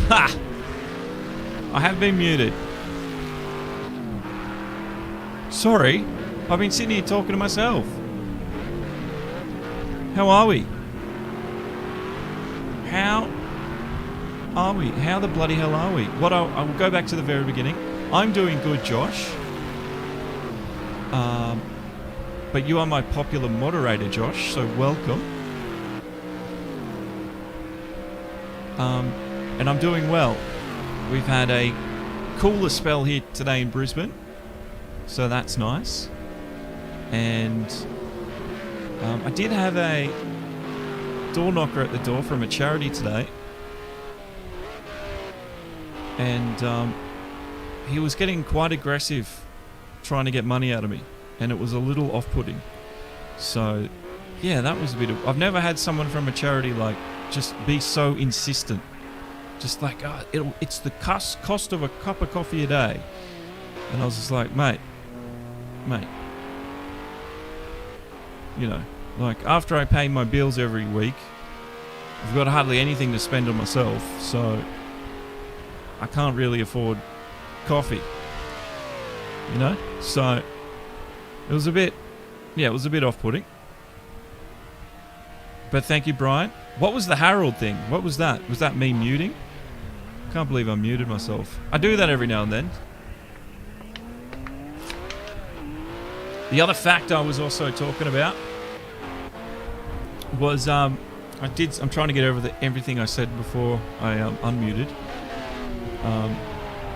Ha! I have been muted. Sorry, I've been sitting here talking to myself. How are we? How are we? How the bloody hell are we? I will go back to the very beginning. I'm doing good, Josh. But you are my popular moderator, Josh, so welcome. And I'm doing well. We've had a cooler spell here today in Brisbane, so that's nice. And I did have a door knocker at the door from a charity today, and he was getting quite aggressive trying to get money out of me, and it was a little off-putting. So yeah, that was a bit of... I've never had someone from a charity like just be so insistent. Just like, it's the cost of a cup of coffee a day. And I was just like, mate, you know, like after I pay my bills every week, I've got hardly anything to spend on myself, so I can't really afford coffee, you know? So it was a bit off-putting. But thank you, Brian. What was the Harold thing? What was that? Was that me muting? Can't believe I muted myself. I do that every now and then. The other fact I was also talking about was I'm trying to get over everything I said before I unmuted.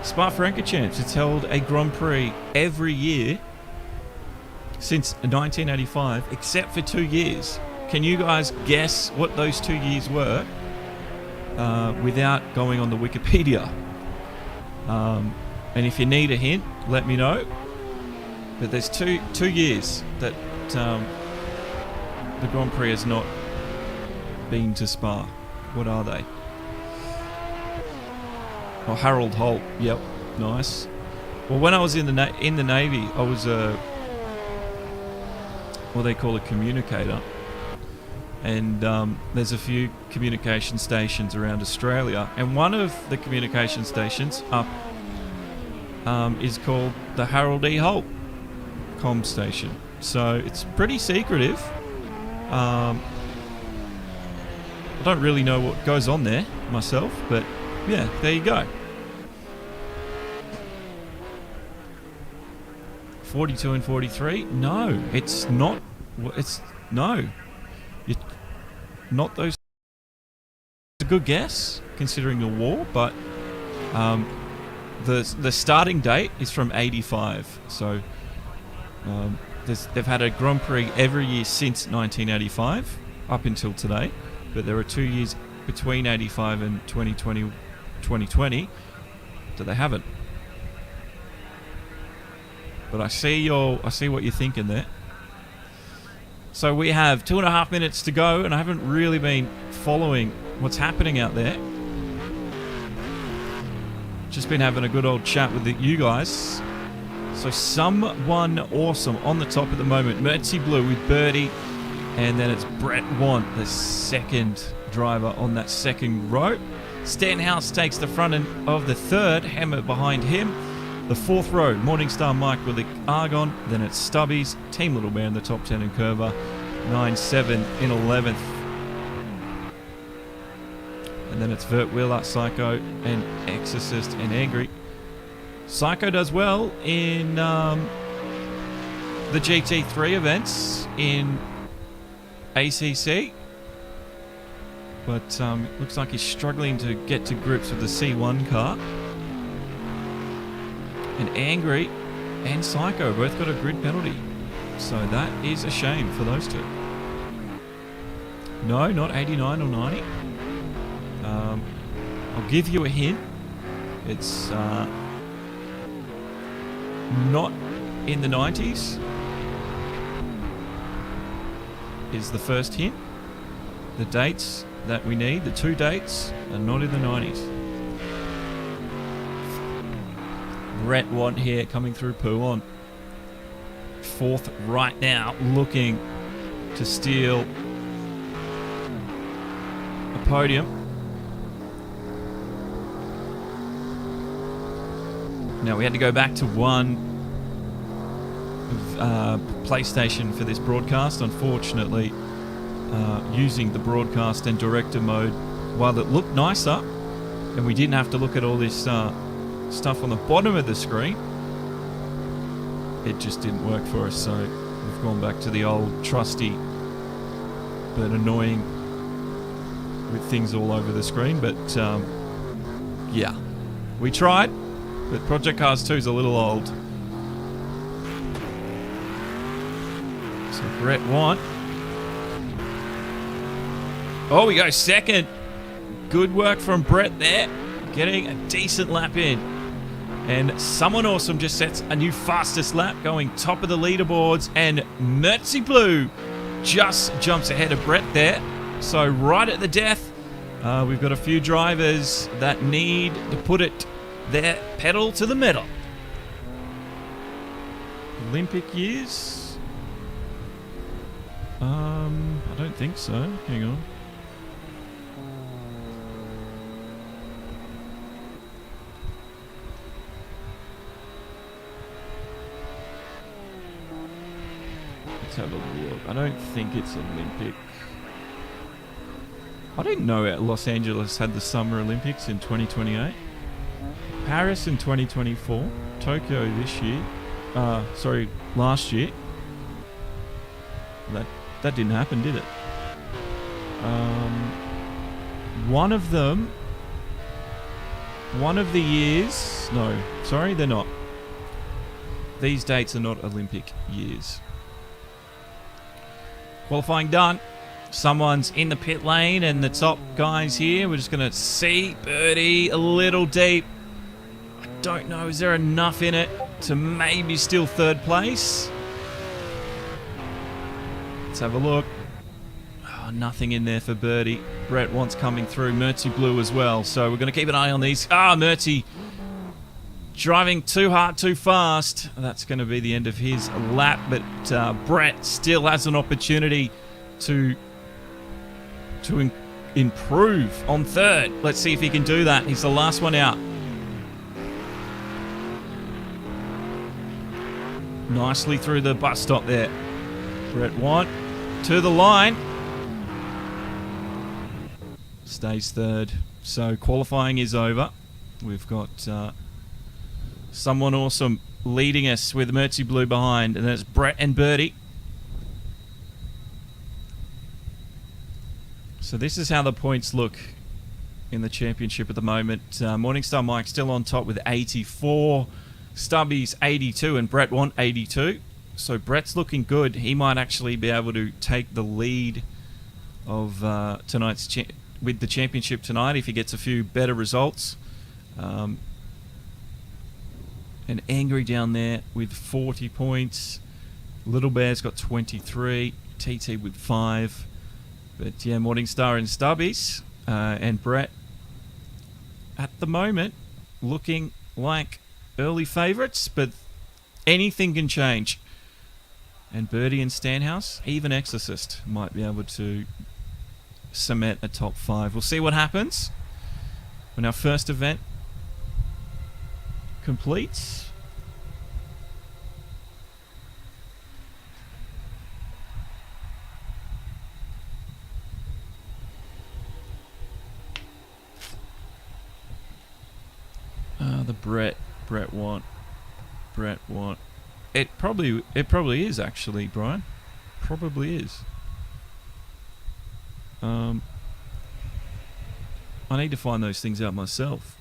Francorchamps, it's held a Grand Prix every year since 1985, except for 2 years. Can you guys guess what those 2 years were without going on the Wikipedia? And if you need a hint, let me know. But there's two years that the Grand Prix has not been to Spa. What are they? Oh, Harold Holt. Yep, nice. Well, when I was in the Navy, I was what they call a communicator. And there's a few communication stations around Australia, and one of the communication stations up is called the Harold E. Holt comm station. So it's pretty secretive. I don't really know what goes on there myself, but yeah, there you go. 42 and 43? No, it's not. It's no. Not those. It's a good guess considering the war, but the starting date is from 85. So they've had a Grand Prix every year since 1985 up until today, but there are 2 years between 85 and 2020 that they haven't. But I see what you're thinking there. So we have 2.5 minutes to go, and I haven't really been following what's happening out there. Just been having a good old chat with you guys. So someone awesome on the top at the moment. Mertzy Blue with birdie. And then it's Brett Want, the second driver on that second row. Stenhouse takes the front end of the third. Hammer behind him. The fourth row, Morningstar Mike with the Argon. Then it's Stubbies. Team Little Bear in the top 10 and Curver. 9-7 in 11th. And then it's Vert Wheeler, Psycho, and Exorcist and Angry. Psycho does well in the GT3 events in ACC. But looks like he's struggling to get to grips with the C1 car. And Angry and Psycho both got a grid penalty. So that is a shame for those two. No, not 89 or 90. I'll give you a hint. It's not in the 90s. Is the first hint. The dates that we need, the two dates, are not in the 90s. Brett Want here coming through Puon. Fourth right now, looking to steal a podium. Now we had to go back to one PlayStation for this broadcast. Unfortunately, using the broadcast and director mode, while it looked nicer, and we didn't have to look at all this stuff on the bottom of the screen, it just didn't work for us. So we've gone back to the old trusty but annoying with things all over the screen. But yeah, we tried. But Project Cars 2 is a little old. So Brett Want. Oh, we go second. Good work from Brett there. Getting a decent lap in. And someone awesome just sets a new fastest lap, going top of the leaderboards. And Mertzy Blue just jumps ahead of Brett there. So right at the death, we've got a few drivers that need to put it their pedal to the metal. Olympic years? I don't think so. Hang on. Let's have a look. I don't think it's Olympic. I didn't know Los Angeles had the Summer Olympics in 2028. Paris in 2024, Tokyo this year, last year. That didn't happen, did it? One of the years, no, sorry, they're not. These dates are not Olympic years. Qualifying done. Someone's in the pit lane and the top guys here. We're just going to see birdie a little deep. Don't know, is there enough in it to maybe steal third place? Let's have a look. Oh, nothing in there for birdie. Brett Want's coming through. Mertzy Blue as well. So we're going to keep an eye on these. Mertzy driving too hard, too fast. That's going to be the end of his lap. But Brett still has an opportunity to improve on third. Let's see if he can do that. He's the last one out. Nicely through the bus stop there. Brett Want to the line. Stays third. So qualifying is over. We've got someone awesome leading us with Mertzy Blue behind. And then it's Brett and Birdie. So this is how the points look in the championship at the moment. Morningstar Mike still on top with 84. Stubby's 82 and Brett Want 82. So Brett's looking good. He might actually be able to take the lead of tonight's with the championship tonight if he gets a few better results. And Angry down there with 40 points. Little Bear's got 23. TT with 5. But yeah, Morningstar and Stubbies and Brett at the moment looking like early favourites, but anything can change. And Birdie and Stanhouse, even Exorcist, might be able to cement a top 5. We'll see what happens when our first event completes. The Brett want. It probably is actually, Brian. Probably is. I need to find those things out myself.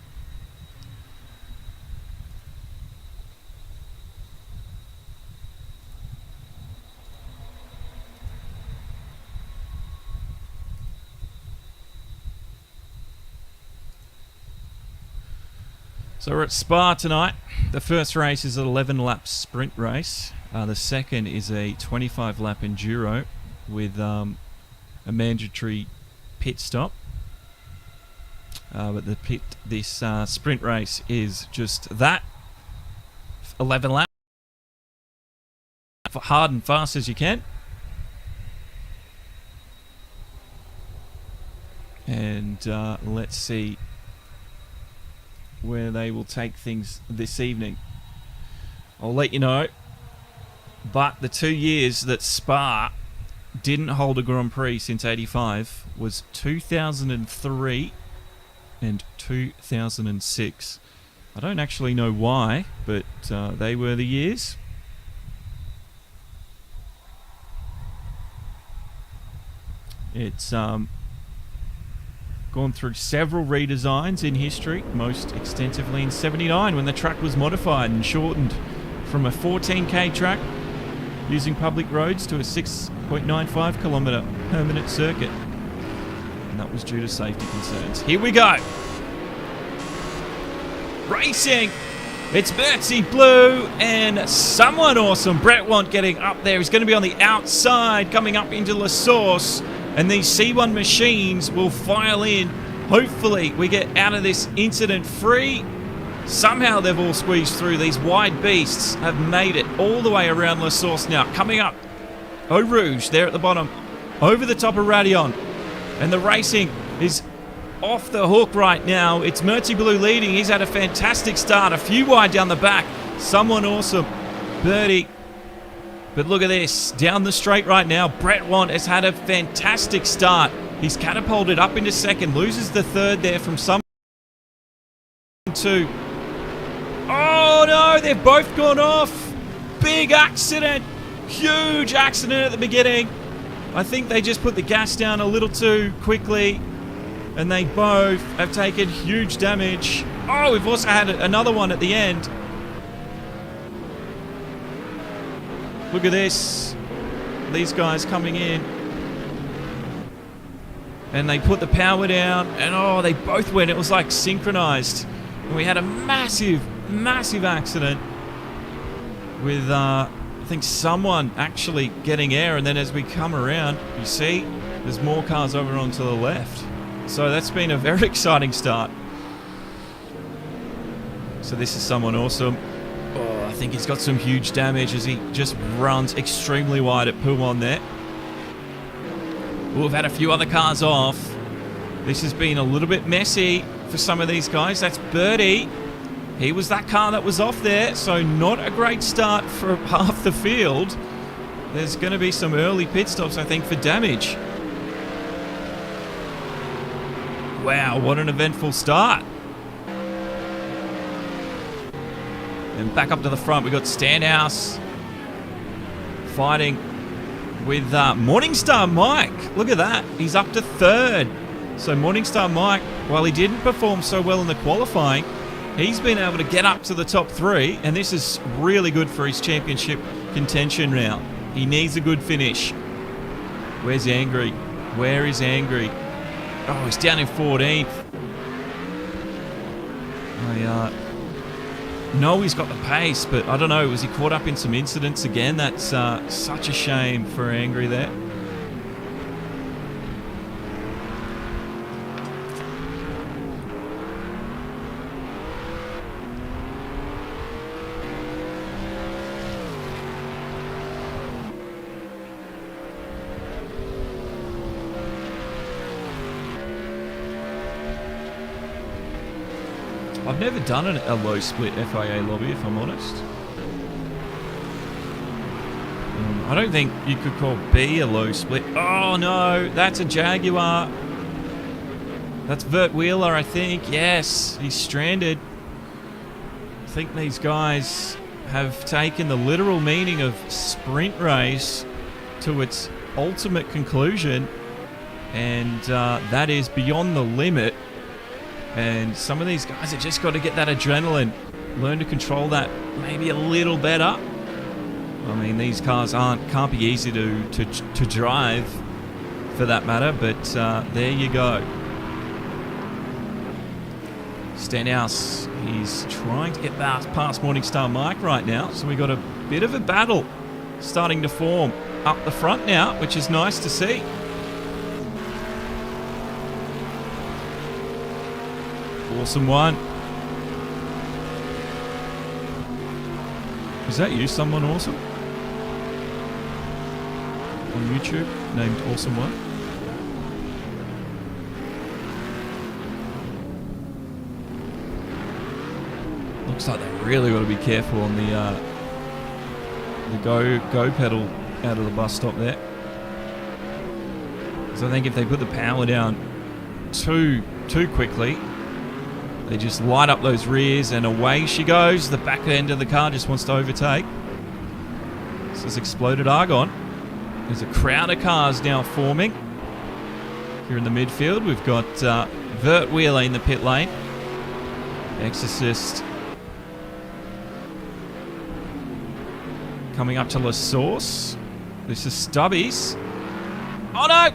So we're at Spa tonight. The first race is an 11-lap sprint race. The second is a 25-lap enduro with a mandatory pit stop. But this sprint race is just that. 11 laps. Hard and fast as you can. And let's see where they will take things this evening. I'll let you know. But the 2 years that Spa didn't hold a Grand Prix since '85 was 2003 and 2006. I don't actually know why, but they were the years. It's gone through several redesigns in history, most extensively in '79 when the track was modified and shortened from a 14k track using public roads to a 6.95 kilometre permanent circuit. And that was due to safety concerns. Here we go. Racing. It's Mercy Blue and someone awesome. Brett Want getting up there. He's going to be on the outside coming up into La Source. And these C1 machines will file in. Hopefully we get out of this incident free. Somehow they've all squeezed through. These wide beasts have made it all the way around La Source now. Coming up, Eau Rouge there at the bottom. Over the top of Radion. And the racing is off the hook right now. It's Mercy Blue leading. He's had a fantastic start. A few wide down the back. Someone awesome. Birdie. But look at this, down the straight right now, Brett Want has had a fantastic start. He's catapulted up into second, loses the third there from some two. Oh no, they've both gone off. Big accident, huge accident at the beginning. I think they just put the gas down a little too quickly and they both have taken huge damage. Oh, we've also had another one at the end. Look at this. These guys coming in. And they put the power down. And oh, they both went. It was like synchronized. And we had a massive, massive accident with, I think, someone actually getting air. And then as we come around, you see, there's more cars over onto the left. So that's been a very exciting start. So this is someone awesome. Oh, I think he's got some huge damage as he just runs extremely wide at Puwon there. We've had a few other cars off. This has been a little bit messy for some of these guys. That's Birdie. He was that car that was off there, so not a great start for half the field. There's going to be some early pit stops, I think, for damage. Wow, what an eventful start. And back up to the front, we've got Stanhouse fighting with Morningstar Mike. Look at that. He's up to third. So Morningstar Mike, while he didn't perform so well in the qualifying, he's been able to get up to the top 3, and this is really good for his championship contention now. He needs a good finish. Where's Angry? Where is Angry? Oh, he's down in 14th. No, he's got the pace, but I don't know. Was he caught up in some incidents again? That's such a shame for Angry there. I've never done a low split FIA lobby, if I'm honest. I don't think you could call B a low split. Oh no, that's a Jaguar. That's Vert Wheeler, I think. Yes, he's stranded. I think these guys have taken the literal meaning of sprint race to its ultimate conclusion, and that is beyond the limit. And some of these guys have just got to get that adrenaline, learn to control that maybe a little better. I mean, these cars can't be easy to drive, for that matter. But there you go. Stenhouse, he's trying to get past Morningstar Mike right now. So we got a bit of a battle starting to form up the front now, which is nice to see. Awesome one. Is that you, someone awesome? On YouTube, named Awesome One. Looks like they really got to be careful on the go pedal out of the bus stop there. So I think if they put the power down too quickly, they just light up those rears and away she goes. The back end of the car just wants to overtake. This is exploded argon. There's a crowd of cars now forming. Here in the midfield, we've got Vert Wheeler in the pit lane. Exorcist coming up to La Source. This is Stubbies. Oh no!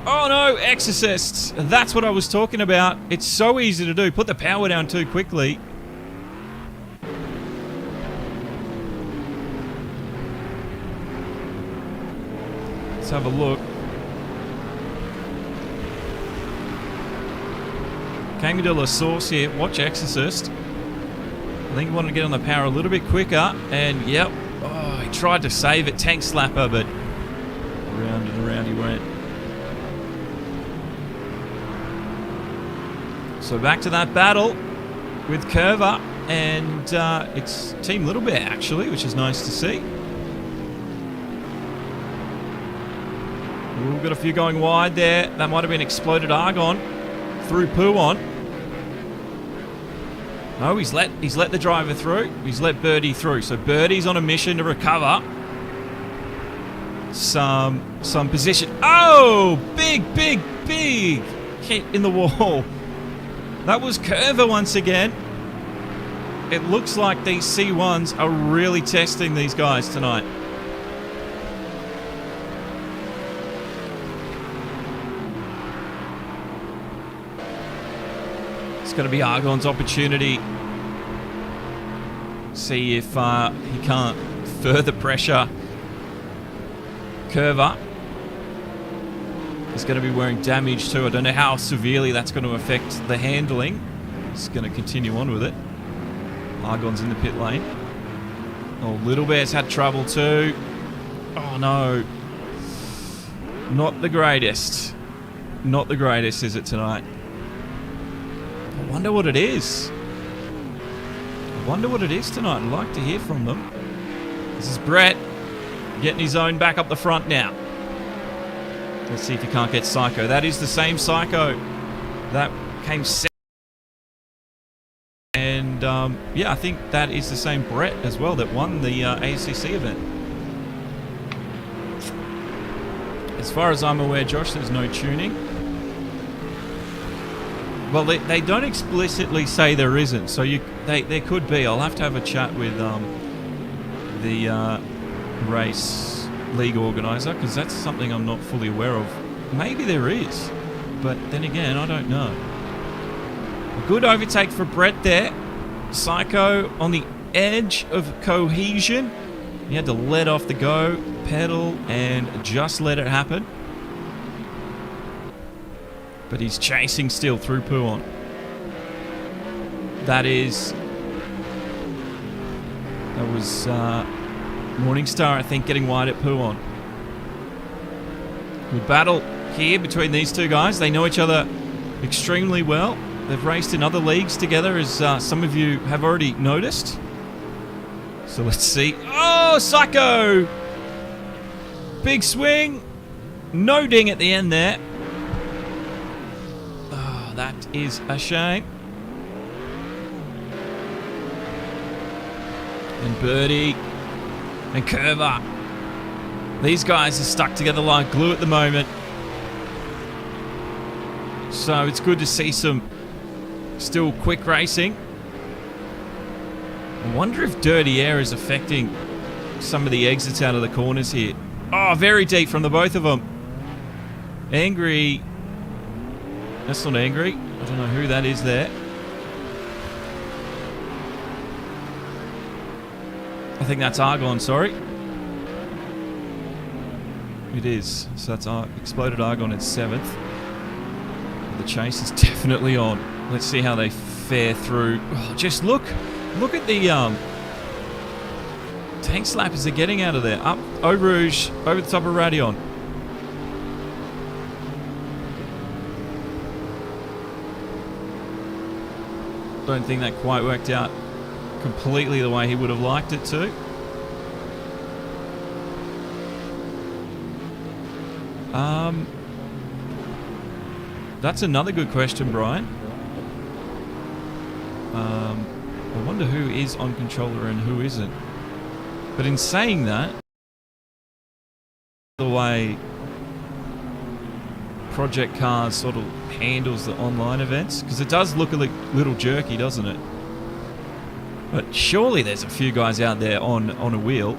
Oh no, Exorcist. That's what I was talking about. It's so easy to do. Put the power down too quickly. Let's have a look. Came into La Source here. Watch Exorcist. I think he wanted to get on the power a little bit quicker. And yep. Oh, he tried to save it. Tank slapper, but around and around he went. So back to that battle with Curver, and it's Team Little Bear actually, which is nice to see. We've got a few going wide there. That might have been exploded argon through Puon. No, he's let the driver through. He's let Birdie through. So Birdie's on a mission to recover some position. Oh, big hit in the wall. That was Curver once again. It looks like these C1s are really testing these guys tonight. It's going to be Argon's opportunity. See if he can't further pressure Curver. He's going to be wearing damage too. I don't know how severely that's going to affect the handling. He's going to continue on with it. Argon's in the pit lane. Oh, Little Bear's had trouble too. Oh no. Not the greatest. Not the greatest, is it, tonight? I wonder what it is. I wonder what it is tonight. I'd like to hear from them. This is Brett getting his own back up the front now. Let's see if he can't get Psycho. That is the same Psycho that came second. And yeah, I think that is the same Brett as well that won the ASCC event. As far as I'm aware, Josh, there's no tuning. Well, they don't explicitly say there isn't, so there could be. I'll have to have a chat with the race league organizer, because that's something I'm not fully aware of. Maybe there is, but then again, I don't know. A good overtake for Brett there. Psycho on the edge of cohesion. He had to let off the go pedal and just let it happen. But he's chasing still through Puon. That was Morningstar, I think, getting wide at Puon. Good battle here between these two guys. They know each other extremely well. They've raced in other leagues together, as some of you have already noticed. So let's see. Oh, Psycho! Big swing. No ding at the end there. Oh, that is a shame. And Birdie. And Curver. These guys are stuck together like glue at the moment. So it's good to see some still quick racing. I wonder if dirty air is affecting some of the exits out of the corners here. Oh, very deep from the both of them. Angry. That's not Angry. I don't know who that is there. I think that's Argon, sorry. It is. So that's Exploded Argon at 7th. The chase is definitely on. Let's see how they fare through. Oh, just look at the tank slappers they're getting out of there. Up Eau Rouge, over the top of Radion. Don't think that quite worked out completely the way he would have liked it to. That's another good question, Brian. I wonder who is on controller and who isn't. But in saying that, the way Project Cars sort of handles the online events, because it does look a little jerky, doesn't it? But surely there's a few guys out there on a wheel.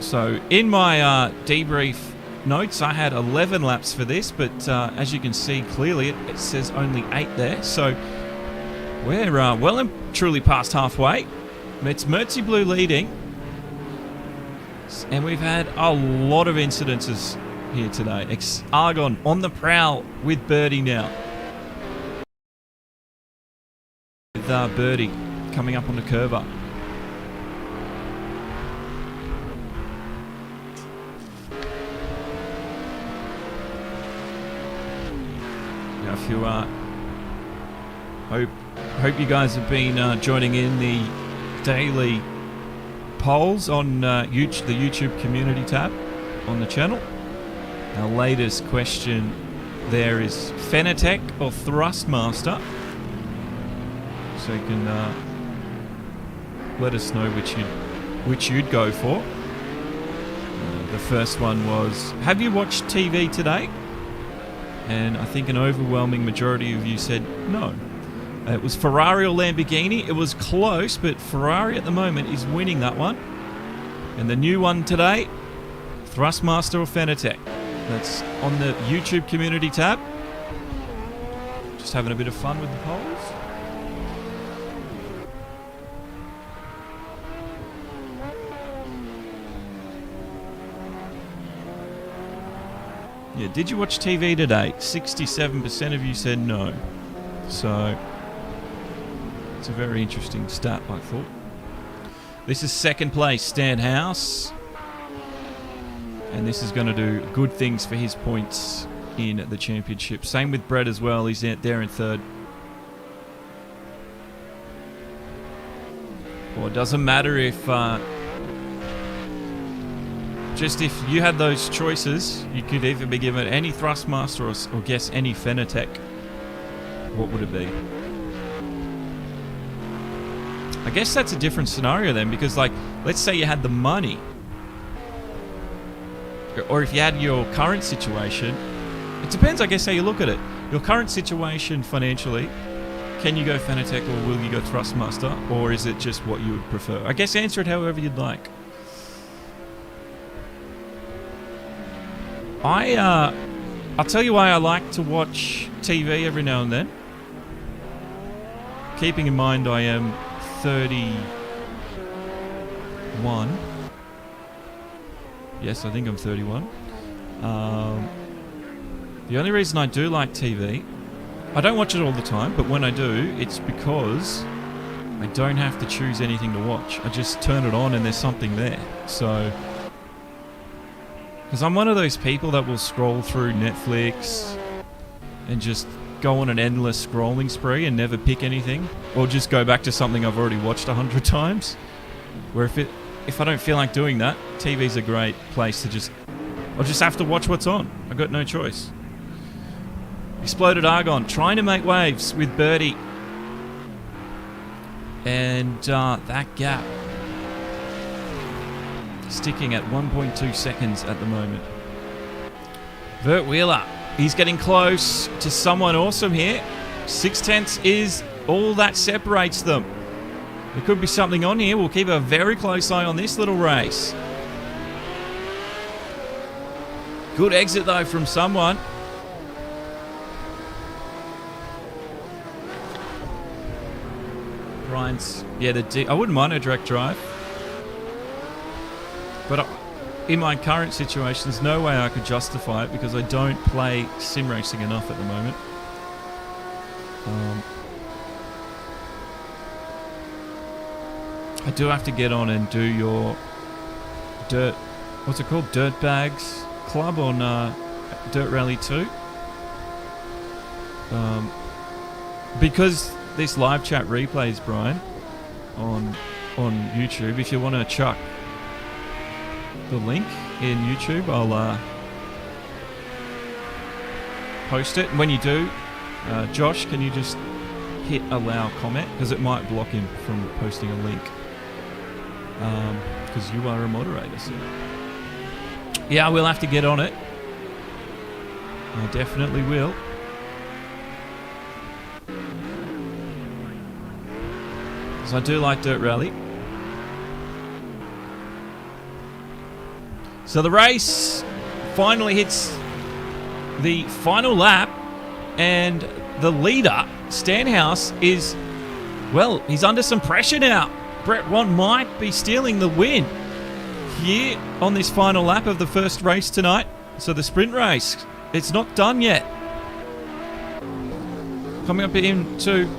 So in my debrief notes, I had 11 laps for this, but as you can see clearly, it says only 8 there. So we're well and truly past halfway. It's Mertzy Blue leading, and we've had a lot of incidences here today. Argon on the prowl with Birdie now. With Birdie coming up on the curver. Now, if you hope you guys have been joining in the daily polls on the YouTube community tab on the channel. Our latest question there is Fanatec or Thrustmaster. So you can let us know which you'd go for. The first one was, have you watched TV today? And I think an overwhelming majority of you said no. It was Ferrari or Lamborghini. It was close, but Ferrari at the moment is winning that one. And the new one today, Thrustmaster or Fanatec. That's on the YouTube community tab. Just having a bit of fun with the polls. Yeah, did you watch TV today? 67% of you said no. So it's a very interesting stat, I thought. This is second place, Stan House. And this is going to do good things for his points in the championship. Same with Brett as well. He's there in third. Well, it doesn't matter if... just if you had those choices, you could either be given any Thrustmaster or guess any Fanatec. What would it be? I guess that's a different scenario then, because like, let's say you had the money, or if you had your current situation. It depends, I guess, how you look at it. Your current situation financially, can you go Fanatec or will you go Thrustmaster, or is it just what you would prefer? I guess answer it however you'd like. I'll tell you why I like to watch TV every now and then. Keeping in mind I am 31. Yes, I think I'm 31. The only reason I do like TV, I don't watch it all the time, but when I do, it's because I don't have to choose anything to watch. I just turn it on and there's something there. So... because I'm one of those people that will scroll through Netflix, and just go on an endless scrolling spree and never pick anything, or just go back to something I've already watched 100 times. Where if I don't feel like doing that, TV's a great place to I'll just have to watch what's on. I've got no choice. Exploded Argon trying to make waves with Birdie. And that gap sticking at 1.2 seconds at the moment. Vert Wheeler, he's getting close to someone awesome here. 0.6 is all that separates them. There could be something on here. We'll keep a very close eye on this little race. Good exit though from someone. Ryan's, yeah, I wouldn't mind a direct drive. But in my current situation, there's no way I could justify it because I don't play sim racing enough at the moment. I do have to get on and do your what's it called? Dirtbags Club on Dirt Rally 2. Because this live chat replays, Brian, on YouTube. If you want to chuck the link in YouTube, I'll post it. And when you do, Josh, can you just hit allow comment? Because it might block him from posting a link. Because you are a moderator, so. Yeah, I will have to get on it. I definitely will. Because I do like Dirt Rally. So the race finally hits the final lap, and the leader, Stanhouse, is, well, he's under some pressure now. Brett Wont might be stealing the win here on this final lap of the first race tonight. So the sprint race, it's not done yet. Coming up into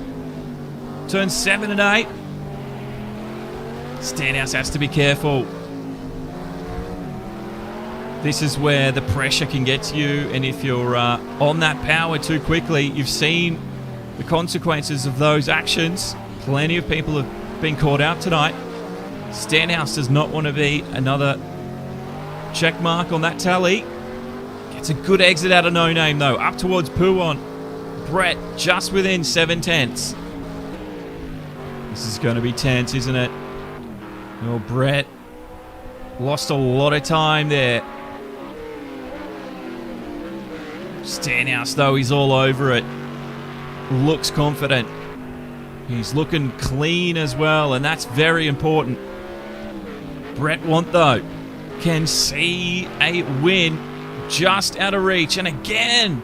turn 7 and 8. Stanhouse has to be careful. This is where the pressure can get to you, and if you're on that power too quickly, you've seen the consequences of those actions. Plenty of people have been caught out tonight. Stanhouse does not want to be another check mark on that tally. Gets a good exit out of No Name though, up towards Puon. Brett just within 0.7. This is going to be tense, isn't it? Oh, Brett lost a lot of time there. Stanhouse though, he's all over it. Looks confident. He's looking clean as well, and that's very important. Brett Wont though can see a win just out of reach, and again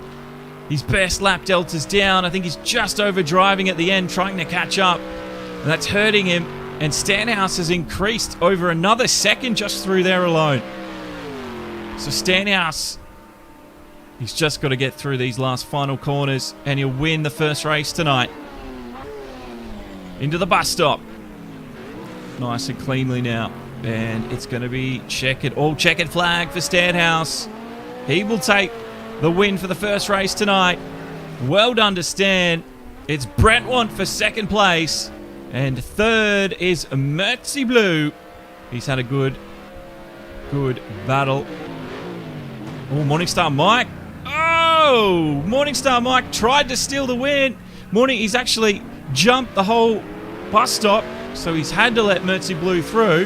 his best lap delta's down. I think he's just over driving at the end, trying to catch up, and that's hurting him. And Stanhouse has increased over another second just through there alone. So Stanhouse, he's just got to get through these last final corners, and he'll win the first race tonight. Into the bus stop. Nice and cleanly now. And it's going to be checkered. All checkered flag for Stanhouse. He will take the win for the first race tonight. Well done to Stan. It's Brett Wont for second place. And third is Mertzy Blue. He's had a good battle. Oh, Morningstar Mike. Oh, Morningstar Mike tried to steal the win. He's actually jumped the whole bus stop, so he's had to let Mertzy Blue through.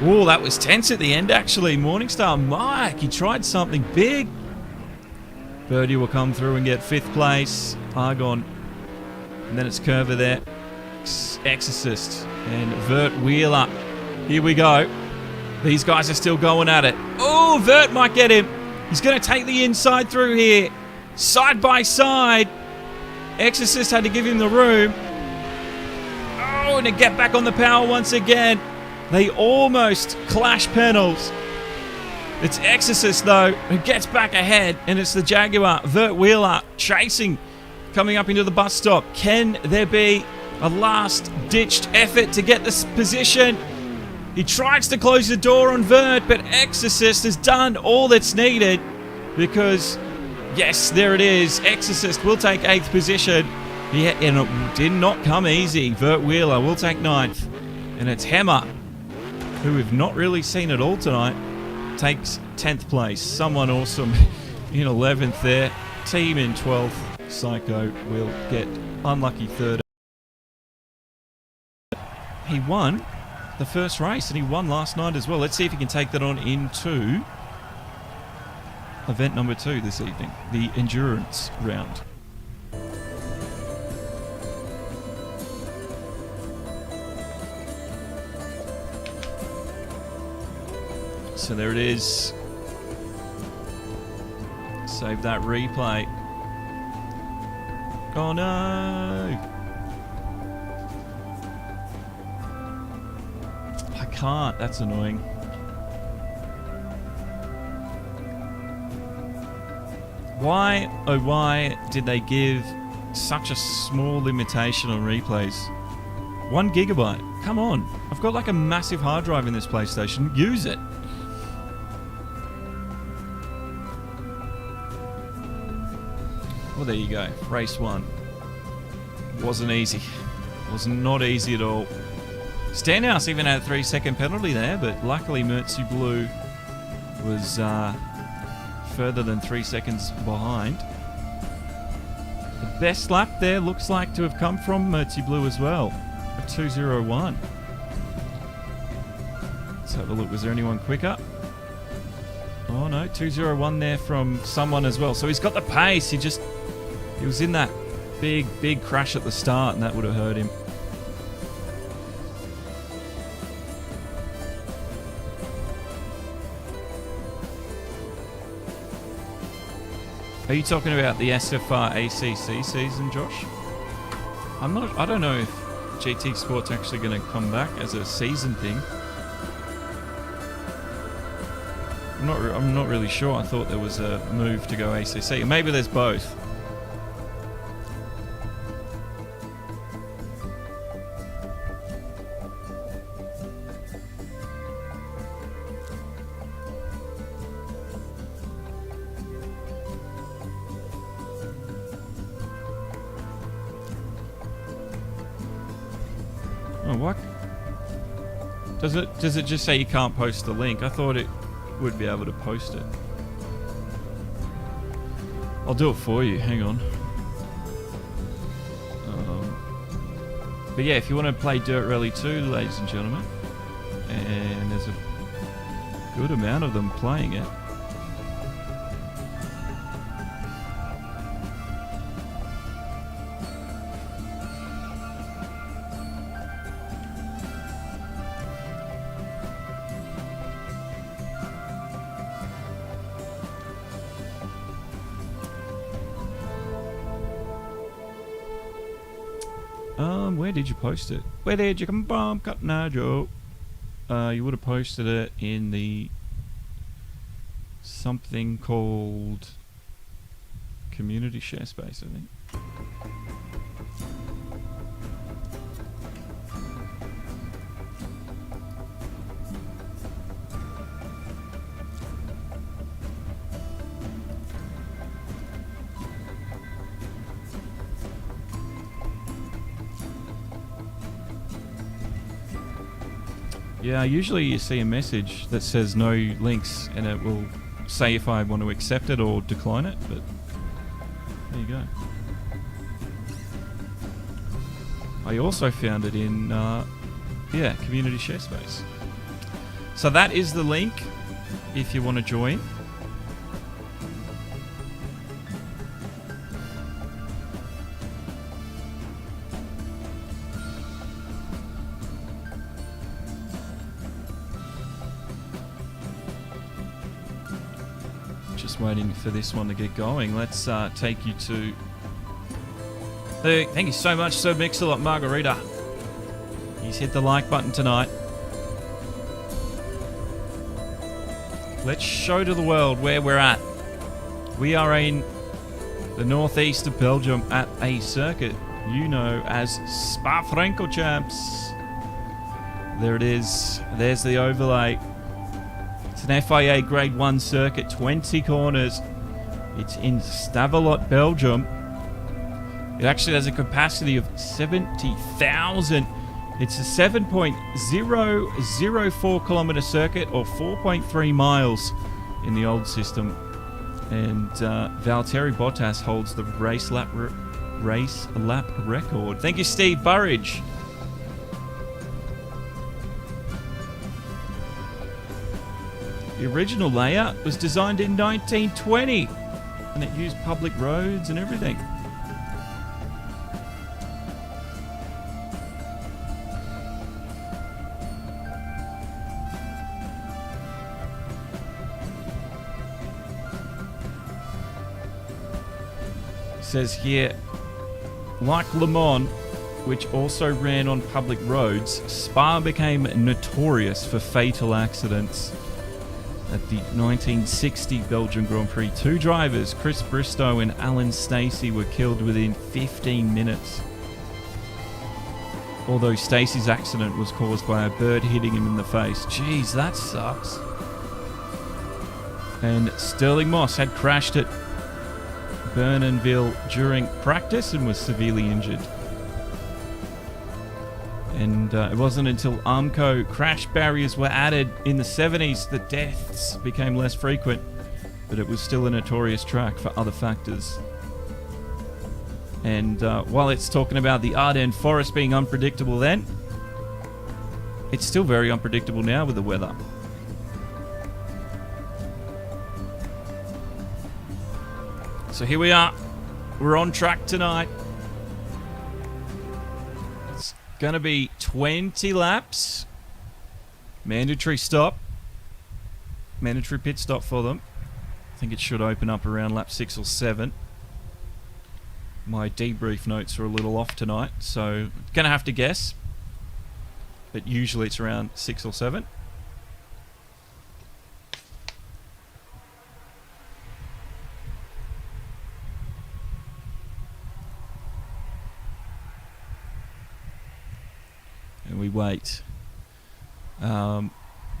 Oh, that was tense at the end, actually. Morningstar Mike, he tried something big. Birdie will come through and get 5th place. Argon. And then it's Curver there. Exorcist and Vert Wheeler. Here we go. These guys are still going at it. Oh, Vert might get him. He's going to take the inside through here. Side by side. Exorcist had to give him the room. Oh, and to get back on the power once again. They almost clash panels. It's Exorcist, though, who gets back ahead, and it's the Jaguar. Vert Wheeler chasing, coming up into the bus stop. Can there be a last-ditched effort to get this position? He tries to close the door on Vert, but Exorcist has done all that's needed because Yes, there it is. Exorcist will take 8th position. Yeah, and it did not come easy. Vert Wheeler will take 9th. And it's Hammer, who we've not really seen at all tonight, takes 10th place. Someone awesome in 11th there. Team in 12th. Psycho will get unlucky 3rd. He won the first race, and he won last night as well. Let's see if he can take that on into event number 2 this evening, the endurance round. So there it is. Save that replay. Oh no! I can't, that's annoying. Why, oh why, did they give such a small limitation on replays? 1 gigabyte. Come on. I've got like a massive hard drive in this PlayStation. Use it. Well, there you go. Race 1. Wasn't easy. Was not easy at all. Stenhouse even had a 3-second penalty there, but luckily Mertzy Blue was further than 3 seconds behind. The best lap there looks like to have come from Mertzy Blue as well. A 2:01. Let's have a look. Was there anyone quicker? Oh no, 2:01 there from someone as well. So he's got the pace. He was in that big crash at the start, and that would have hurt him. Are you talking about the SFR ACC season, Josh? I don't know if GT Sport's actually going to come back as a season thing. I'm not really sure. I thought there was a move to go ACC. Maybe there's both. Oh, what? Does it just say you can't post the link? I thought it would be able to post it. I'll do it for you. Hang on. But yeah, if you want to play Dirt Rally 2, ladies and gentlemen, and there's a good amount of them playing it. Where did you post it? Where did you come from, Cotton Joe? You would have posted it in the something called community share space, I think. Yeah, usually you see a message that says no links, and it will say if I want to accept it or decline it, but there you go. I also found it in, community share space. So that is the link if you want to join. Just waiting for this one to get going. Let's take you to... Thank you so much, Sir Mix-a-Lot Margarita. He's hit the like button tonight. Let's show to the world where we're at. We are in the northeast of Belgium at a circuit you know as Francorchamps. There it is. There's the overlay. It's an FIA Grade 1 circuit, 20 corners, It's in Stavelot, Belgium. It actually has a capacity of 70,000. It's a 7.004 kilometer circuit, or 4.3 miles in the old system. And Valtteri Bottas holds the race lap record. Thank you, Steve Burridge. The original layout was designed in 1920, and it used public roads and everything. Says here, like Le Mans, which also ran on public roads, Spa became notorious for fatal accidents. At the 1960 Belgian Grand Prix, 2 drivers, Chris Bristow and Alan Stacey, were killed within 15 minutes. Although Stacey's accident was caused by a bird hitting him in the face. Jeez, that sucks. And Sterling Moss had crashed at Bernonville during practice and was severely injured. And it wasn't until Armco crash barriers were added in the 70s that deaths became less frequent, but it was still a notorious track for other factors. And while it's talking about the Ardennes Forest being unpredictable then, it's still very unpredictable now with the weather. So here we are. We're on track tonight. It's going to be 20 laps. Mandatory stop. Mandatory pit stop for them. I think it should open up around lap 6 or 7. My debrief notes are a little off tonight, so going to have to guess. But usually it's around 6 or 7. And we wait.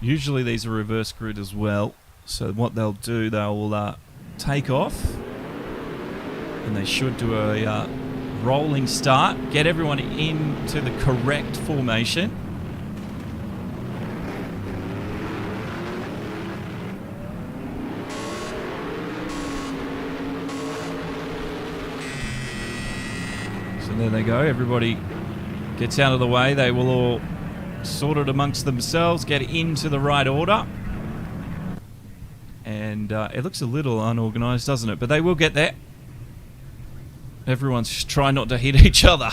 Usually these are reverse grid as well. So what they'll do, they'll take off. And they should do a rolling start. Get everyone into the correct formation. So there they go. Everybody gets out of the way. They will all sort it amongst themselves, get into the right order. And it looks a little unorganised, doesn't it? But they will get there. Everyone's just trying not to hit each other.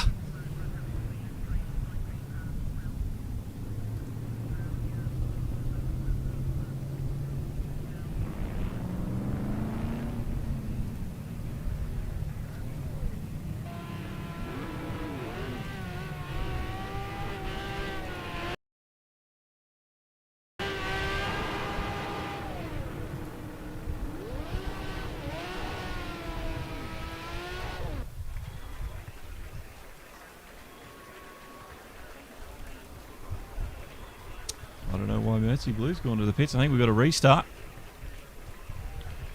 I don't know why Mercy Blue's gone to the pits. I think we've got to restart.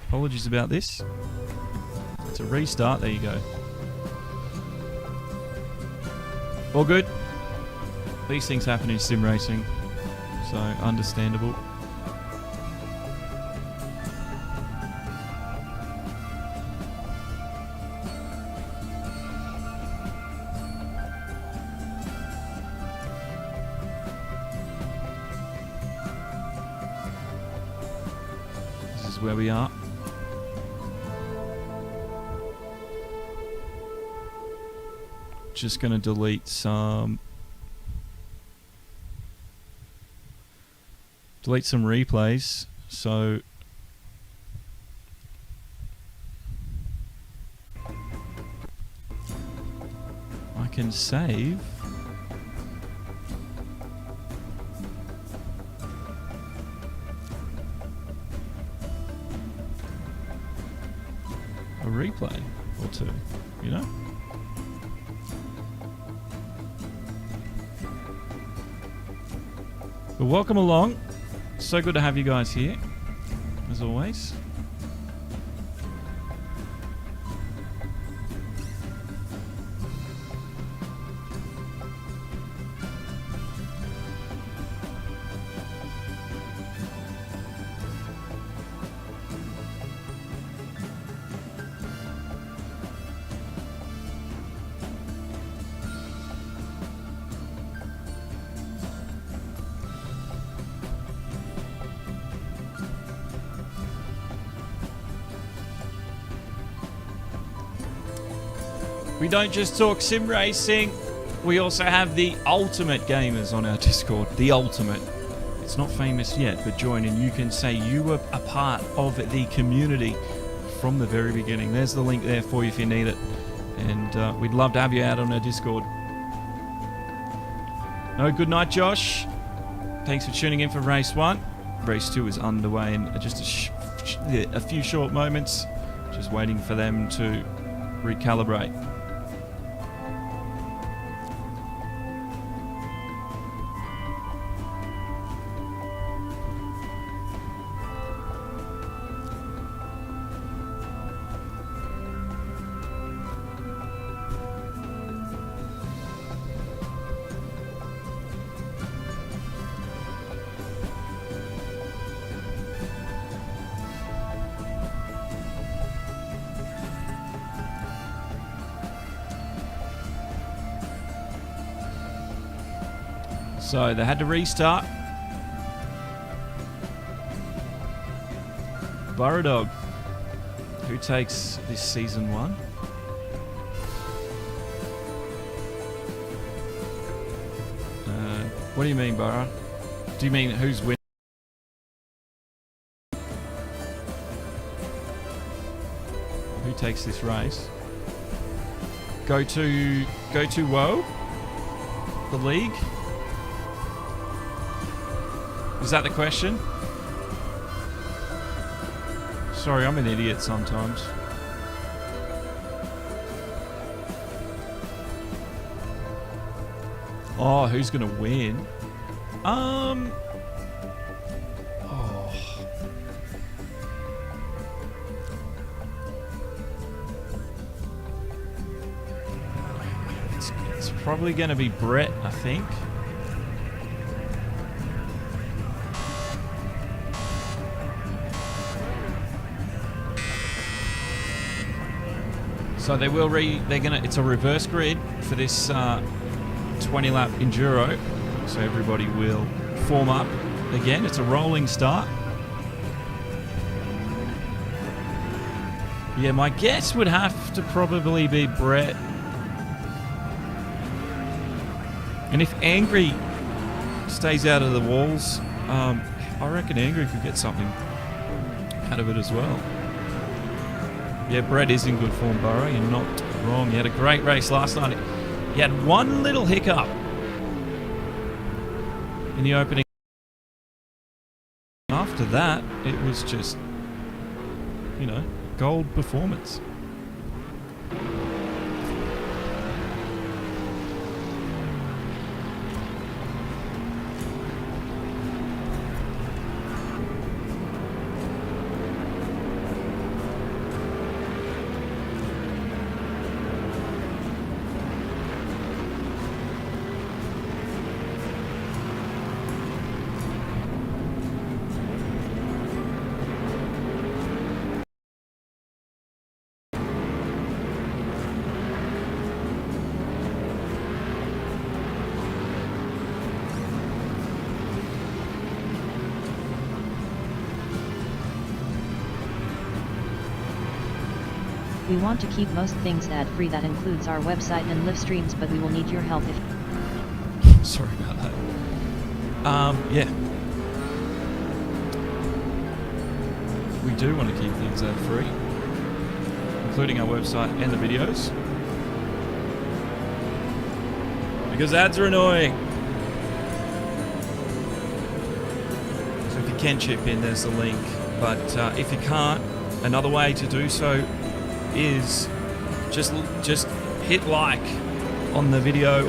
Apologies about this. It's a restart. There you go. All good. These things happen in sim racing, so understandable. Where we are. Just going to delete some replays, so I can save a replay or two, you know? But welcome along. So good to have you guys here, as always. We don't just talk sim racing. We also have the ultimate gamers on our Discord. The ultimate. It's not famous yet, but join and you can say you were a part of the community from the very beginning. There's the link there for you if you need it. And we'd love to have you out on our Discord. No, good night, Josh. Thanks for tuning in for race 1. Race 2 is underway in just a few short moments. Just waiting for them to recalibrate. So they had to restart. Burrow Dog. Who takes this season 1? What do you mean, Burrow? Do you mean who's winning? Who takes this race? Go2Woah? The league? Is that the question? Sorry, I'm an idiot sometimes. Oh, who's gonna win? Oh. It's probably gonna be Brett, I think. So they will it's a reverse grid for this 20-lap Enduro. So everybody will form up again. It's a rolling start. Yeah, my guess would have to probably be Brett. And if Angry stays out of the walls, I reckon Angry could get something out of it as well. Yeah, Brett is in good form, Burrow. You're not wrong. He had a great race last night. He had one little hiccup in the opening. After that, it was just, you know, gold performance. We want to keep most things ad-free. That includes our website and live streams, but we will need your help if... Sorry about that. Yeah. We do want to keep things ad-free, including our website and the videos. Because ads are annoying. So if you can chip in, there's the link. But if you can't, another way to do so is just hit like on the video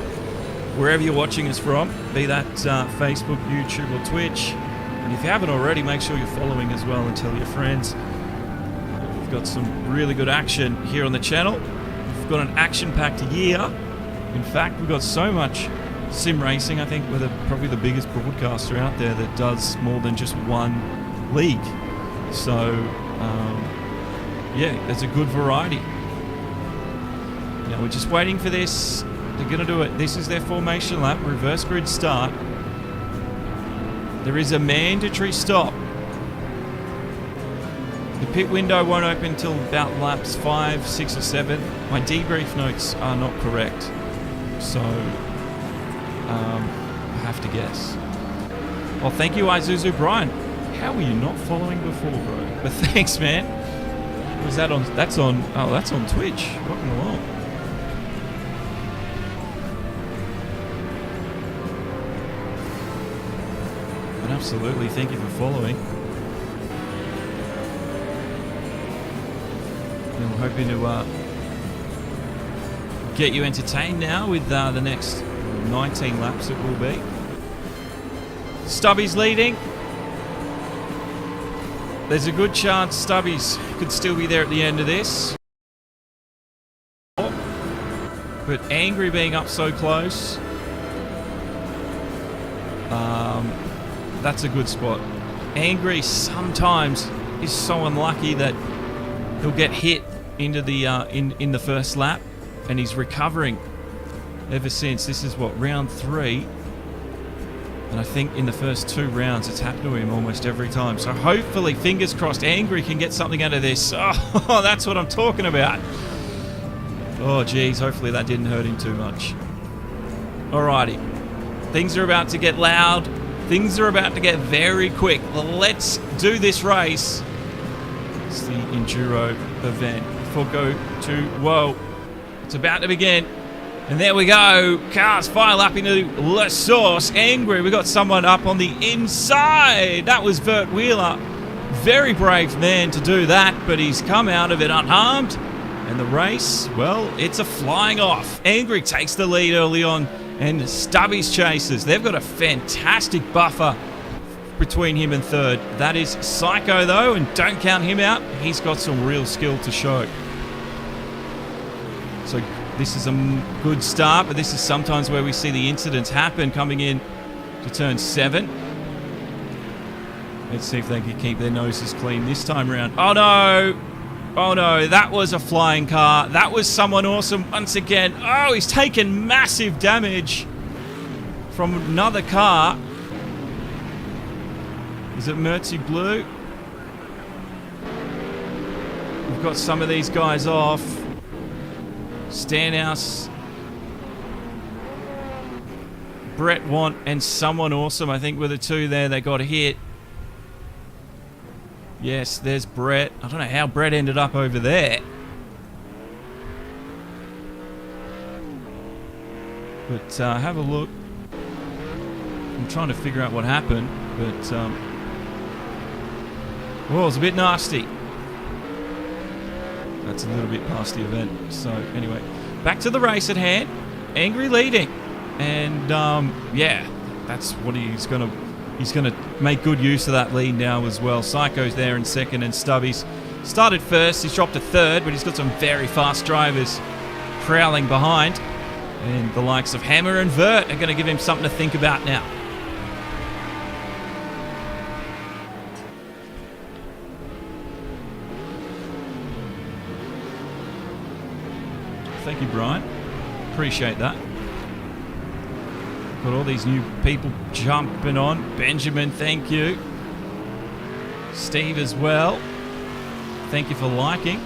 wherever you're watching us from, be that Facebook, YouTube or Twitch. And if you haven't already, make sure you're following as well and tell your friends. We've got some really good action here on the channel. We've got an action-packed year. In fact, we've got so much sim racing. I think we're probably the biggest broadcaster out there that does more than just one league. So yeah, there's a good variety. Now we're just waiting for this. They're going to do it. This is their formation lap, reverse grid start. There is a mandatory stop The pit window won't open until about laps 5, 6 or 7. My debrief notes are not correct, so I have to guess. Well, thank you, Izuzu Brian. How were you not following before, bro? But thanks, man. Was that on? That's on. Oh, that's on Twitch. Rocking along. But absolutely, thank you for following. And we're hoping to get you entertained now with the next 19 laps it will be. Stubby's leading. There's a good chance Stubby's could still be there at the end of this. But Angry being up so close, that's a good spot. Angry sometimes is so unlucky that he'll get hit into the in the first lap, and he's recovering ever since. This is what, round 3. And I think in the first 2 rounds, it's happened to him almost every time. So hopefully, fingers crossed, Angry can get something out of this. Oh, that's what I'm talking about. Oh, geez, hopefully that didn't hurt him too much. Alrighty. Things are about to get loud. Things are about to get very quick. Let's do this race. It's the Enduro event for Go2Woah. It's about to begin. And there we go. Cars file up into La Source. Angry. We got someone up on the inside. That was Vert Wheeler. Very brave man to do that, but he's come out of it unharmed. And the race, well, it's a flying off. Angry takes the lead early on, and Stubby's chases. They've got a fantastic buffer between him and third. That is Psycho, though, and don't count him out. He's got some real skill to show. So this is a good start, but this is sometimes where we see the incidents happen coming in to turn 7. Let's see if they can keep their noses clean this time around. Oh no! Oh no, that was a flying car. That was someone awesome once again. Oh, he's taken massive damage from another car. Is it Mertzy Blue? We've got some of these guys off. Stanhouse, Brett Want, and someone awesome, I think, were the 2 there. They got hit. Yes, there's Brett. I don't know how Brett ended up over there. But have a look. I'm trying to figure out what happened, but well, it's a bit nasty. That's a little bit past the event. So anyway, back to the race at hand. Angry leading, and yeah, that's what he's gonna make good use of that lead now as well. Psycho's there in second, and Stubby's started first. He's dropped to third, but he's got some very fast drivers prowling behind, and the likes of Hammer and Vert are going to give him something to think about now. Thank you, Brian. Appreciate that. Got all these new people jumping on. Benjamin, thank you. Steve as well. Thank you for liking.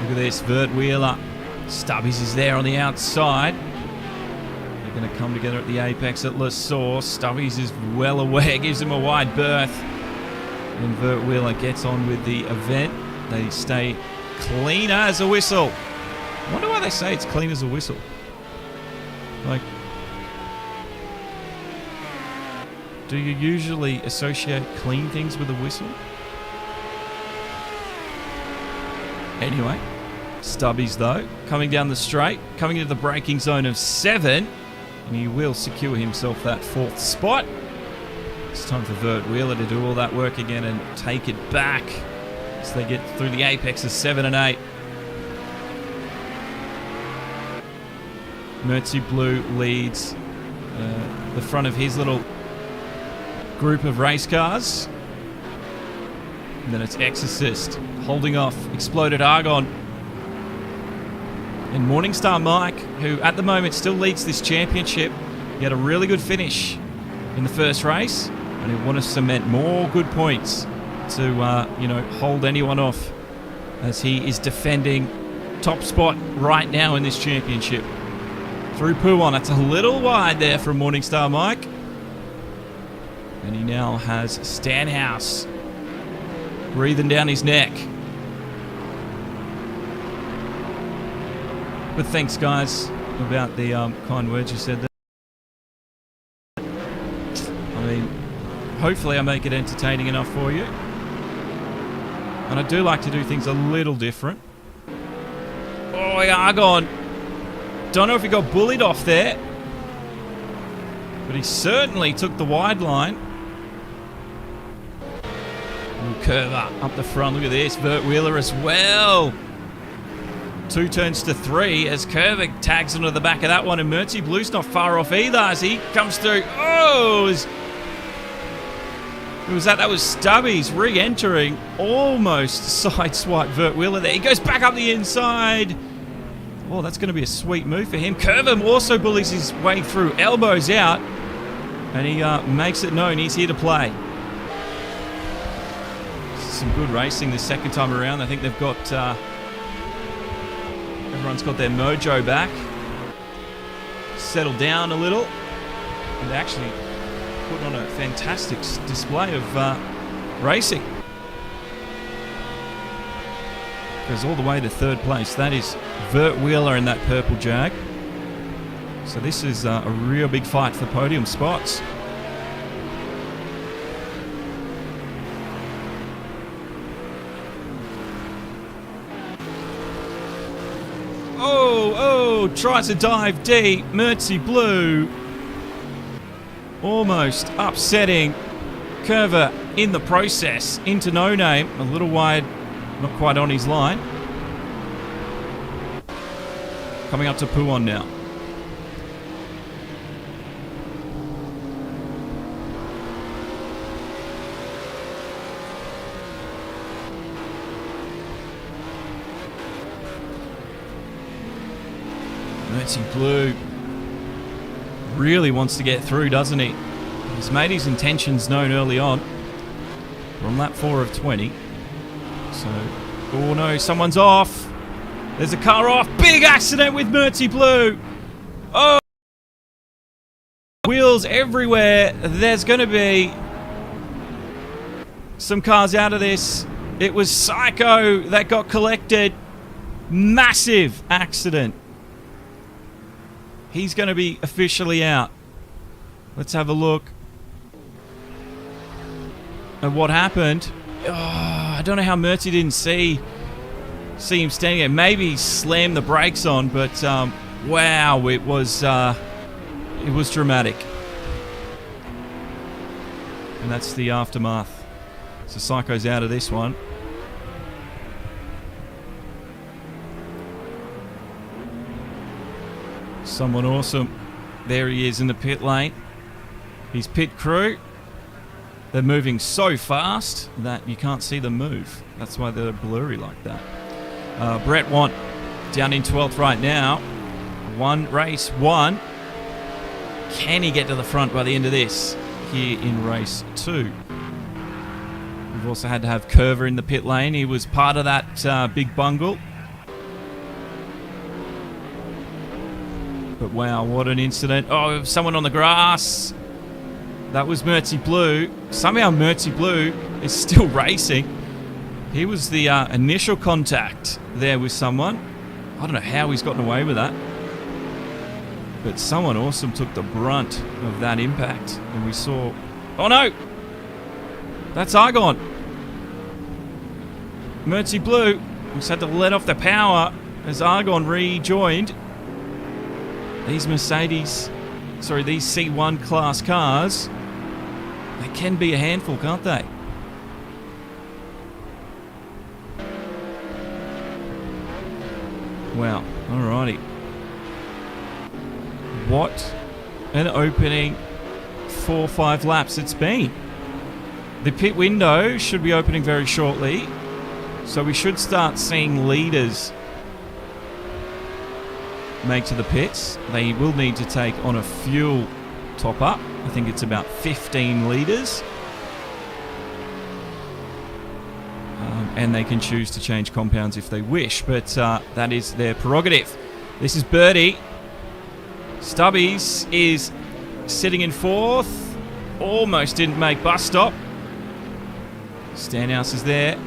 Look at this, Vert Wheeler. Stubbies is there on the outside. They're going to come together at the apex at La Source. Stubbies is well aware, gives him a wide berth. And Vert Wheeler gets on with the event. They stay clean as a whistle. I wonder why they say it's clean as a whistle. Like, do you usually associate clean things with a whistle? Anyway, Stubbies though, coming down the straight, coming into the braking zone of 7, and he will secure himself that 4th spot. It's time for Vert Wheeler to do all that work again and take it back as they get through the apex of 7 and 8. Mertzy Blue leads the front of his little group of race cars. And then it's Exorcist holding off Exploded Argon. And Morningstar Mike, who at the moment still leads this championship, he had a really good finish in the first race, and he want to cement more good points to, hold anyone off, as he is defending top spot right now in this championship. Through Puon, that's a little wide there from Morningstar Mike. And he now has Stanhouse breathing down his neck. But thanks, guys, about the kind words you said there. I mean, hopefully I make it entertaining enough for you. And I do like to do things a little different. Oh, Argon. Don't know if he got bullied off there. But he certainly took the wide line. Ooh, Curver up the front. Look at this. Vert Wheeler as well. 2 turns to 3 as Curver tags onto the back of that one. And Mertzy Blue's not far off either as he comes through. Oh! Who was that? That was Stubby's re-entering. Almost sideswiped Vert Wheeler there. He goes back up the inside. Oh, that's going to be a sweet move for him. Curver also bullies his way through. Elbows out. And he makes it known he's here to play. Some good racing the second time around. I think they've got... everyone's got their mojo back. Settled down a little. And actually put on a fantastic display of racing. Goes all the way to third place. That is Vert Wheeler in that purple Jag. So this is a real big fight for podium spots. Oh, tries to dive deep. Mertzy Blue. Almost upsetting Curver in the process. Into No Name. A little wide. Not quite on his line. Coming up to Puon now. Mertzy Blue really wants to get through, doesn't he? He's made his intentions known early on. We're on lap 4 of 20. So, oh no, someone's off. There's a car off. Big accident with Mertzy Blue. Oh, wheels everywhere. There's going to be some cars out of this. It was Psycho that got collected. Massive accident. He's going to be officially out. Let's have a look at what happened. Oh, I don't know how Mertzy didn't see him standing there. Maybe he slammed the brakes on, but wow, it was dramatic. And that's the aftermath. So Psycho's out of this one. Someone awesome. There he is in the pit lane. His pit crew. They're moving so fast that you can't see them move. That's why they're blurry like that. Brett Want down in 12th right now. One race, one. Can he get to the front by the end of this here in race 2? We've also had to have Curver in the pit lane. He was part of that big bungle. But wow, what an incident. Oh, someone on the grass. That was Mertzy Blue. Somehow Mertzy Blue is still racing. He was the initial contact there with someone. I don't know how he's gotten away with that. But someone awesome took the brunt of that impact. And we saw... Oh no! That's Argon. Mertzy Blue just had to let off the power as Argon rejoined. These these C1 class cars, they can be a handful, can't they? Wow, alrighty. What an opening 4-5 laps it's been. The pit window should be opening very shortly, so we should start seeing leaders make to the pits. They will need to take on a fuel top up. I think it's about 15 litres. and they can choose to change compounds if they wish, but that is their prerogative. This is Birdie. Stubbies is sitting in 4th. Almost didn't make bus stop. Stanhouse is there.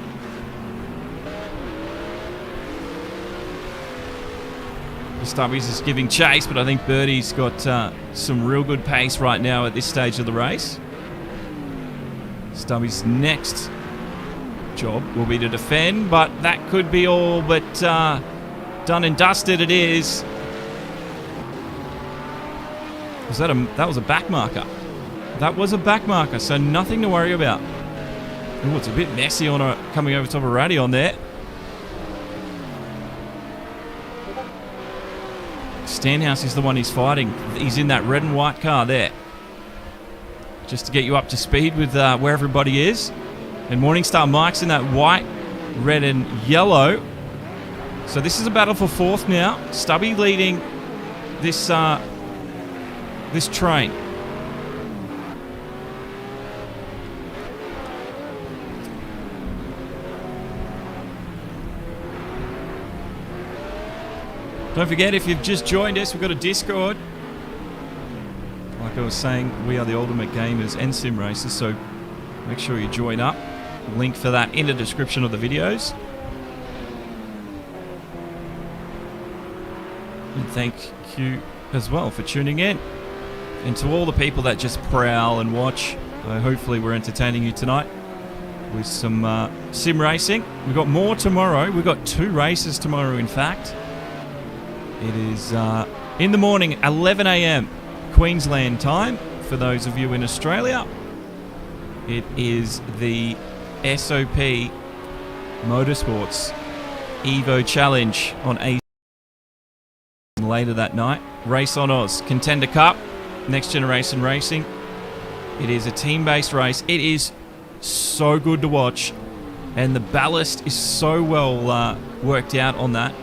Stubbies is giving chase, but I think Birdie's got some real good pace right now at this stage of the race. Stubbies' next job will be to defend, but that could be all but done and dusted. It is. That was a back marker. That was a back marker, so nothing to worry about. Oh, it's a bit messy on coming over top of Ratty on there. Stanhouse is the one he's fighting. He's in that red and white car there. Just to get you up to speed with where everybody is. And Morningstar Mike's in that white, red and yellow. So this is a battle for 4th now. Stubby leading this train. Don't forget, if you've just joined us, we've got a Discord. Like I was saying, we are the Ultimate Gamers and Sim Racers, so make sure you join up. Link for that in the description of the videos. And thank you as well for tuning in. And to all the people that just prowl and watch, hopefully we're entertaining you tonight with some sim racing. We've got more tomorrow. We've got 2 races tomorrow, in fact. It is in the morning, 11 a.m. Queensland time, for those of you in Australia. It is the SOP Motorsports Evo Challenge on AC later that night. Race on Oz, Contender Cup, Next Generation Racing. It is a team-based race. It is so good to watch, and the ballast is so well worked out on that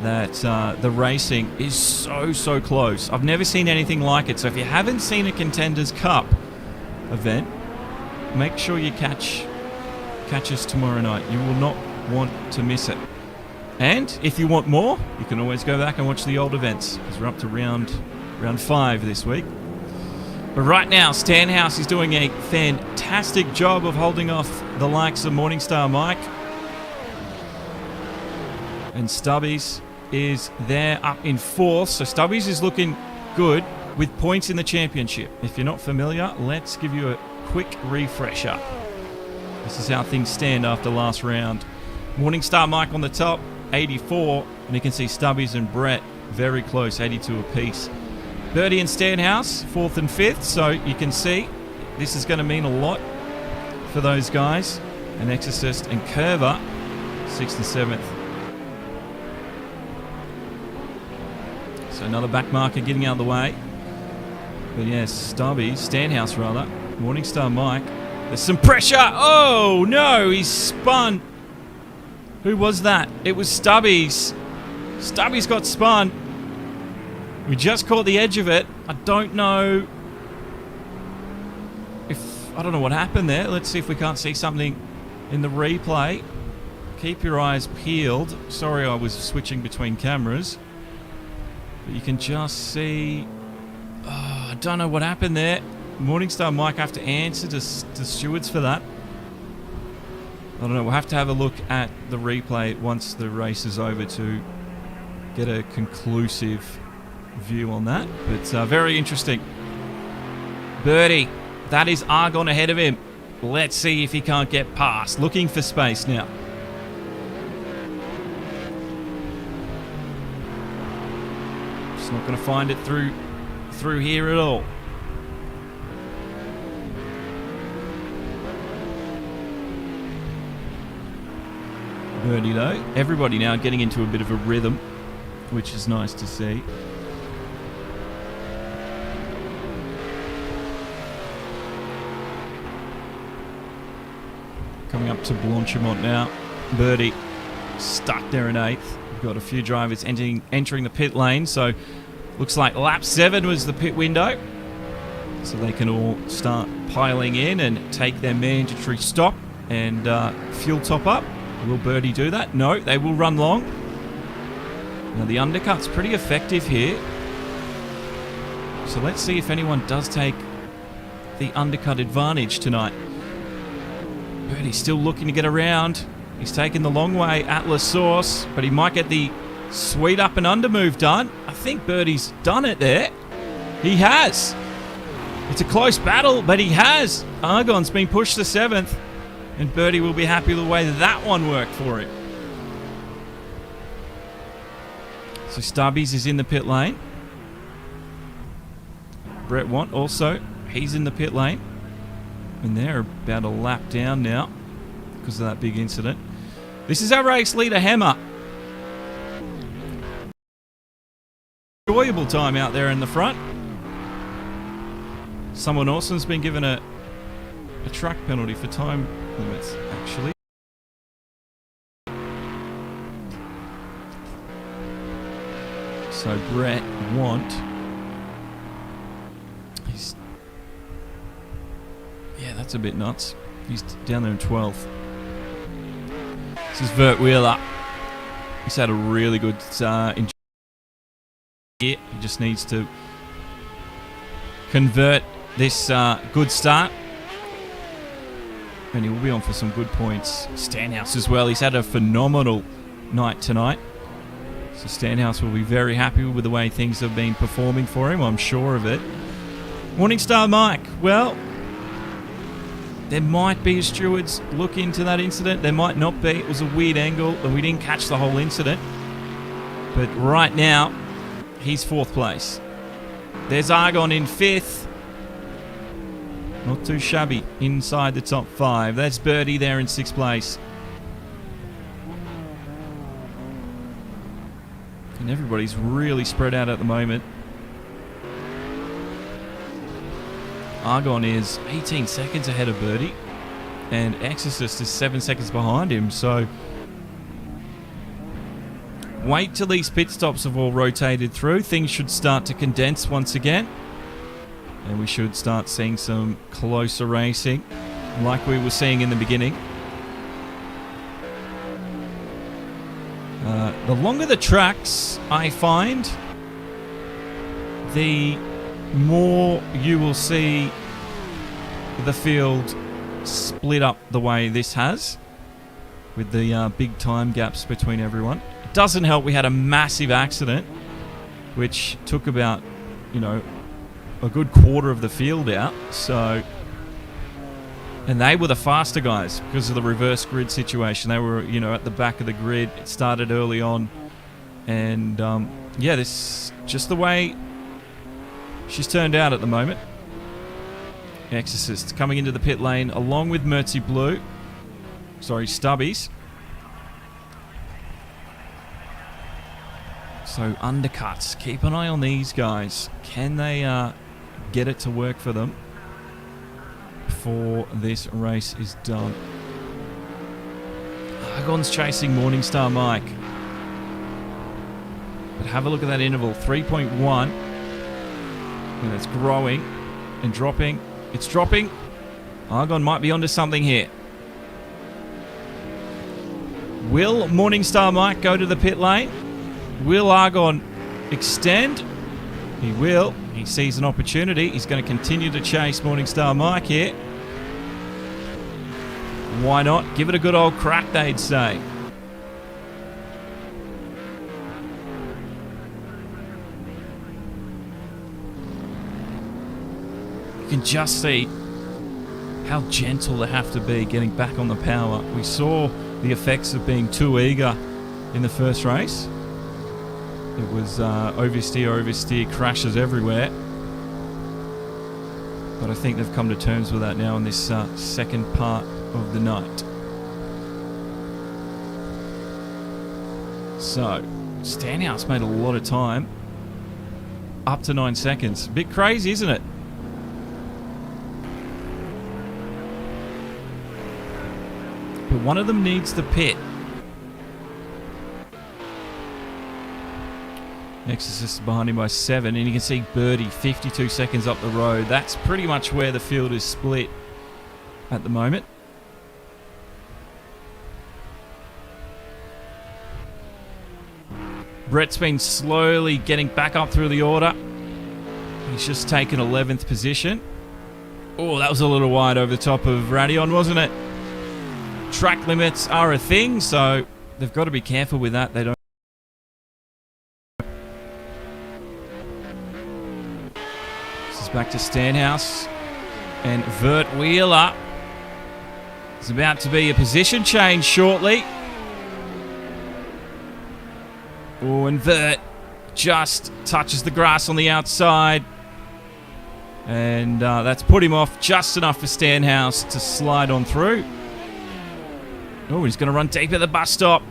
the racing is so close. I've never seen anything like it. So if you haven't seen a Contenders Cup event, make sure you catch us tomorrow night. You will not want to miss it. And if you want more, you can always go back and watch the old events, because we're up to round 5 this week. But right now, Stanhouse is doing a fantastic job of holding off the likes of Morningstar Mike. And Stubbies is there up in 4th. So Stubbies is looking good with points in the championship. If you're not familiar, let's give you a quick refresher. This is how things stand after last round. Morningstar Mike on the top, 84. And you can see Stubbies and Brett very close, 82 apiece. Birdie and Stanhouse, 4th and 5th. So you can see this is going to mean a lot for those guys. And Exorcist and Curver, 6th and 7th. So another back marker getting out of the way. But yes, Stanhouse rather. Morningstar Mike. There's some pressure. Oh no, he's spun. Who was that? It was Stubbies. Stubbies got spun. We just caught the edge of it. I don't know what happened there. Let's see if we can't see something in the replay. Keep your eyes peeled. Sorry, I was switching between cameras. But you can just see... Oh, I don't know what happened there. Morningstar Mike have to answer to stewards for that. I don't know. We'll have to have a look at the replay once the race is over to get a conclusive view on that. But very interesting. Birdie. That is Argon ahead of him. Let's see if he can't get past. Looking for space now. Just not going to find it through here at all. Birdie though. Everybody now getting into a bit of a rhythm, which is nice to see. Coming up to Blanchamont now. Birdie stuck there in 8th. We've got a few drivers entering the pit lane, so looks like lap 7 was the pit window. So they can all start piling in and take their mandatory stop and fuel top up. Will Birdie do that? No, they will run long. Now the undercut's pretty effective here. So let's see if anyone does take the undercut advantage tonight. Birdie's still looking to get around. He's taking the long way, Atlas Source, but he might get the sweet up and under move done. I think Birdie's done it there. He has. It's a close battle, but he has. Argon's been pushed to 7th, and Birdie will be happy with the way that one worked for him. So Stubbies is in the pit lane. Brett Want also, he's in the pit lane. And they're about a lap down now because of that big incident. This is our race leader, Hammer. Enjoyable time out there in the front. Someone awesome has been given a track penalty for time limits, actually. So Brett Want, yeah, that's a bit nuts. He's down there in 12th. This is Vert Wheeler. He's had a really good here. He just needs to convert this good start, and he will be on for some good points. Stanhouse as well. He's had a phenomenal night tonight. So Stanhouse will be very happy with the way things have been performing for him. I'm sure of it. Morningstar Mike. Well, there might be a steward's look into that incident. There might not be. It was a weird angle, and we didn't catch the whole incident. But right now, he's 4th place. There's Argon in 5th. Not too shabby inside the top 5. That's Birdie there in 6th place. And everybody's really spread out at the moment. Argon is 18 seconds ahead of Birdie, and Exorcist is 7 seconds behind him. So wait till these pit stops have all rotated through. Things should start to condense once again, and we should start seeing some closer racing like we were seeing in the beginning. The longer the tracks, I find, the more you will see the field split up the way this has, with the big time gaps between everyone. It doesn't help we had a massive accident which took about, a good quarter of the field out. So, and they were the faster guys because of the reverse grid situation. They were, at the back of the grid. It started early on, and this just the way she's turned out at the moment. Exorcist coming into the pit lane along with Mertzy Blue. Sorry, Stubbies. So undercuts. Keep an eye on these guys. Can they get it to work for them before this race is done? Argon's chasing Morningstar Mike. But have a look at that interval. 3.1. And it's growing and dropping. It's dropping. Argon might be onto something here. Will Morningstar Mike go to the pit lane? Will Argon extend? He will. He sees an opportunity. He's going to continue to chase Morningstar Mike here. Why not? Give it a good old crack, they'd say. You can just see how gentle they have to be getting back on the power. We saw the effects of being too eager in the first race. It was oversteer, crashes everywhere. But I think they've come to terms with that now in this second part of the night. So, Stanhouse made a lot of time. Up to 9 seconds. A bit crazy, isn't it? But one of them needs the pit. Exorcist behind him by 7, and you can see Birdie 52 seconds up the road. That's pretty much where the field is split at the moment. Brett's been slowly getting back up through the order. He's just taken 11th position. Oh, that was a little wide over the top of Radion, wasn't it? Track limits are a thing, so they've got to be careful with that. They don't. This is back to Stanhouse and Vert Wheeler. There's about to be a position change shortly. Oh, and Vert just touches the grass on the outside. And that's put him off just enough for Stanhouse to slide on through. Oh, he's going to run deep at the bus stop.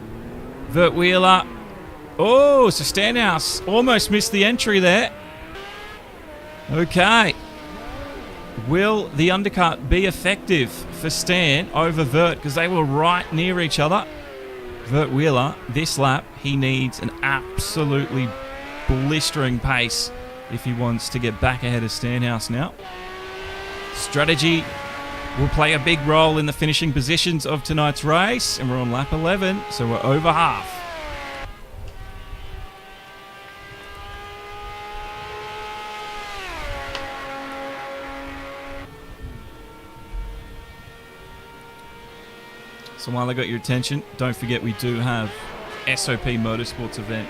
Vert Wheeler. Oh, so Stanhouse almost missed the entry there. Okay. Will the undercut be effective for Stan over Vert? Because they were right near each other. Vert Wheeler, this lap, he needs an absolutely blistering pace if he wants to get back ahead of Stanhouse now. Strategy will play a big role in the finishing positions of tonight's race, and we're on lap 11, so we're over half. So while I got your attention, don't forget we do have SOP Motorsports event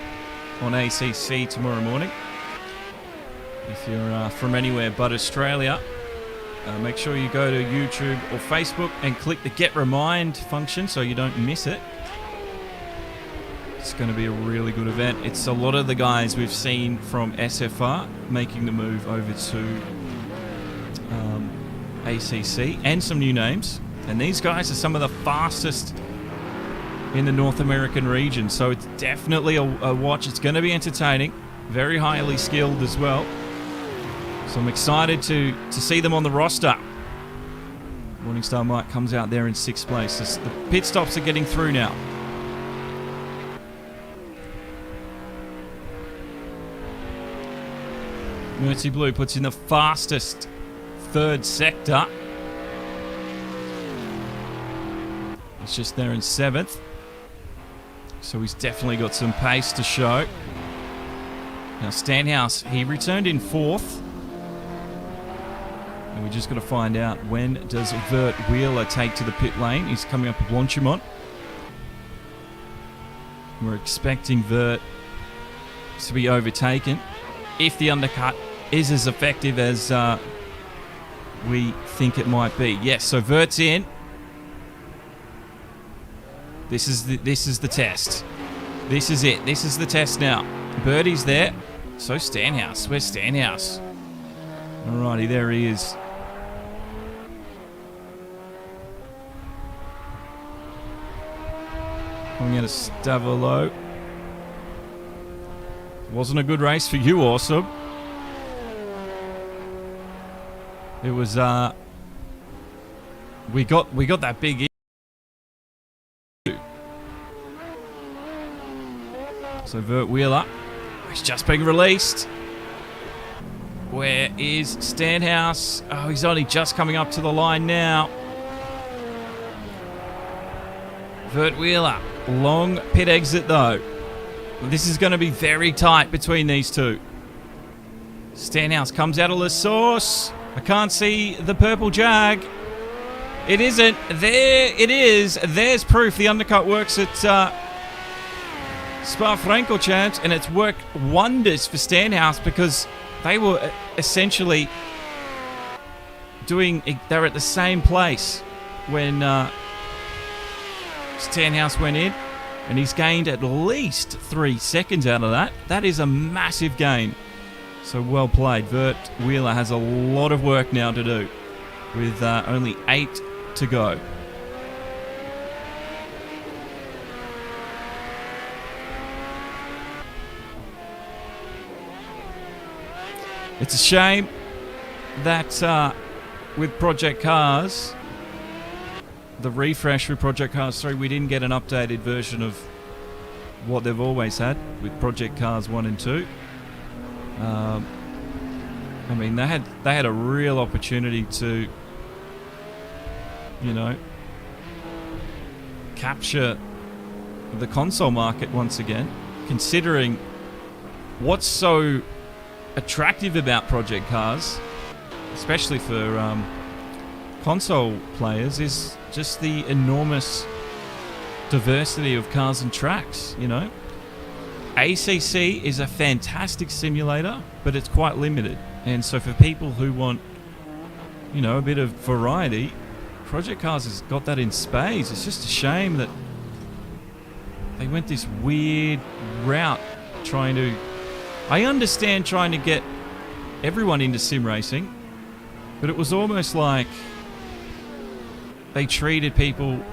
on ACC tomorrow morning. If you're from anywhere but Australia, make sure you go to YouTube or Facebook and click the Get Remind function so you don't miss it. It's going to be a really good event. It's a lot of the guys we've seen from SFR making the move over to ACC, and some new names. And these guys are some of the fastest in the North American region. So it's definitely a watch. It's going to be entertaining. Very highly skilled as well. So I'm excited to see them on the roster. Morningstar Mike comes out there in 6th place. The pit stops are getting through now. Mercy Blue puts in the fastest 3rd sector. He's just there in 7th. So he's definitely got some pace to show. Now Stanhouse, he returned in 4th. And we're just going to find out, when does Vert Wheeler take to the pit lane? He's coming up with Blanchimont. We're expecting Vert to be overtaken if the undercut is as effective as we think it might be. Yes, so Vert's in. This is the test. This is it. This is the test now. Birdie's there. So Stanhouse. Where's Stanhouse? Alrighty, there he is. Coming out of Stavolo. Wasn't a good race for you, Awesome. It was we got that big. So Vert Wheeler, he's just being released. Where is Stanhouse? Oh, he's only just coming up to the line now. Vert Wheeler, long pit exit though. This is going to be very tight between these two. Stanhouse comes out of the source. I can't see the purple Jag. It isn't. There it is. There's proof the undercut works at Spa Francorchamps, and it's worked wonders for Stanhouse because they were essentially they're at the same place when Stanhouse went in, and he's gained at least 3 seconds out of that. That is a massive gain. So well played. Vert Wheeler has a lot of work now to do with only 8 to go. It's a shame that with Project Cars, the refresh with Project Cars 3, we didn't get an updated version of what they've always had with Project Cars 1 and 2. I mean, they had a real opportunity to, you know, capture the console market once again. considering what's so attractive about project cars, especially for console players, is just the enormous diversity of cars and tracks, you know. ACC is a fantastic simulator, but it's quite limited. And so for people who want, you know, a bit of variety, Project Cars has got that in spades. It's just a shame that they went this weird route trying to... I understand trying to get everyone into sim racing, but it was almost like they treated people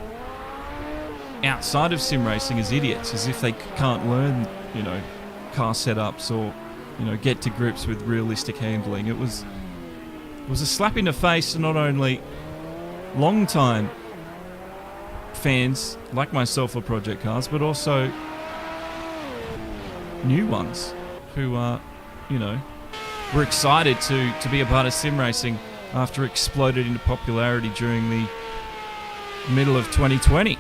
outside of sim racing as idiots, as if they can't learn, you know, car setups or, you know, get to grips with realistic handling. It was a slap in the face to not only long-time fans like myself of Project Cars, but also new ones who are, you know, were excited to be a part of sim racing after it exploded into popularity during the middle of 2020.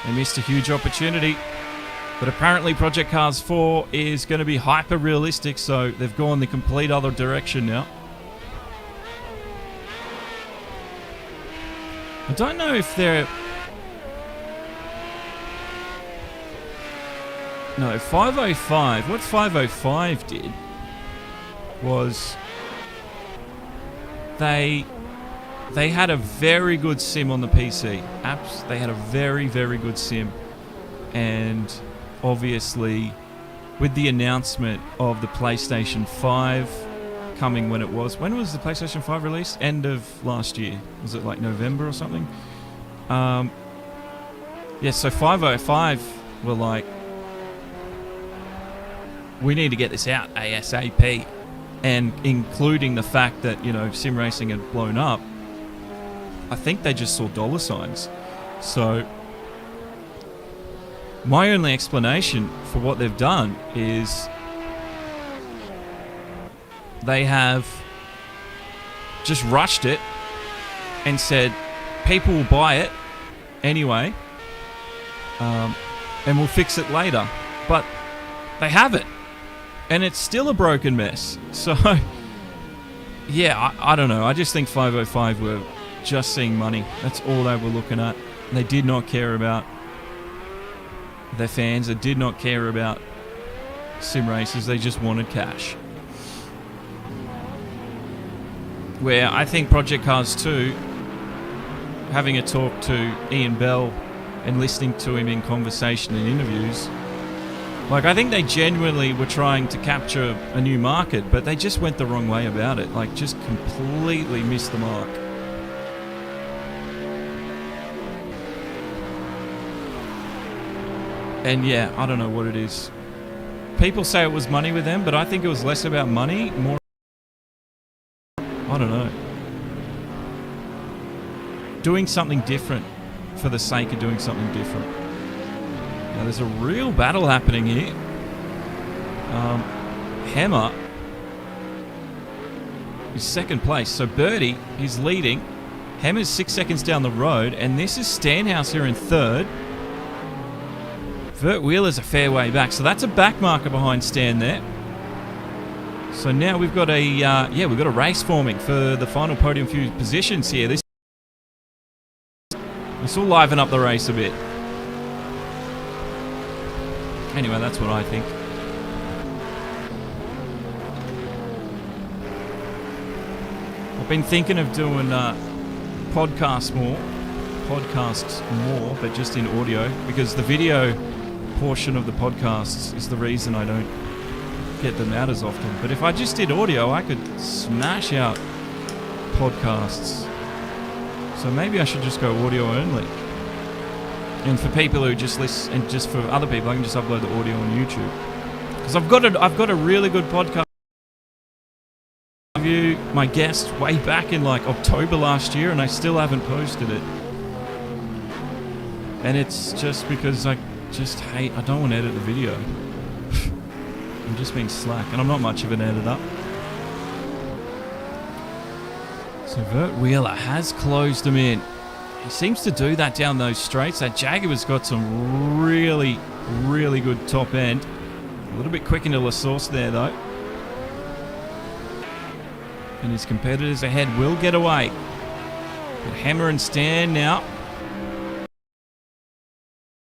They missed a huge opportunity, but apparently Project Cars 4 is going to be hyper-realistic, so they've gone the complete other direction now. I don't know if they're... No, 505, what 505 did was they had a very good sim on the PC. They had a very, very good sim. And obviously, with the announcement of the PlayStation 5 coming when it was... When was the PlayStation 5 released? End of last year. Was it like November or something? Yeah, so 505 were like, we need to get this out ASAP. And including the fact that, you know, sim racing had blown up, I think they just saw dollar signs. So my only explanation for what they've done is they have just rushed it and said people will buy it anyway, and we'll fix it later. But they haven't, and it's still a broken mess. So yeah, I don't know. I just think 505 were just seeing money. That's all they were looking at. They did not care about their fans. They did not care about sim races. They just wanted cash. Where I think Project Cars 2, having a talk to Ian Bell and listening to him in conversation and interviews, like, I think they genuinely were trying to capture a new market, but they just went the wrong way about it. Like, just completely missed the mark. And yeah, I don't know what it is. People say it was money with them, but I think it was less about money, more... I don't know. Doing something different for the sake of doing something different. Now, there's a real battle happening here. Hammer is second place. So Birdie is leading. Hammer's 6 seconds down the road, and this is Stanhouse here in third. Vert Wheeler's a fair way back, so that's a back marker behind Stan there. So now we've got a we've got a race forming for the final podium few positions here. This will liven up the race a bit. Anyway, that's what I think. I've been thinking of doing podcasts more, but just in audio, because the video portion of the podcasts is the reason I don't get them out as often. But if I just did audio, I could smash out podcasts. So maybe I should just go audio only. And for people who just listen, and just for other people, I can just upload the audio on YouTube. Because I've got a really good podcast. Interview my guest way back in like October last year, and I still haven't posted it. And it's just because I don't want to edit the video. I'm just being slack, and I'm not much of an editor. So Vert Wheeler has closed them in. He seems to do that down those straights. That Jaguar's got some really, really good top end. A little bit quick into La Source there, though. And his competitors ahead will get away. But Hammer and Stan now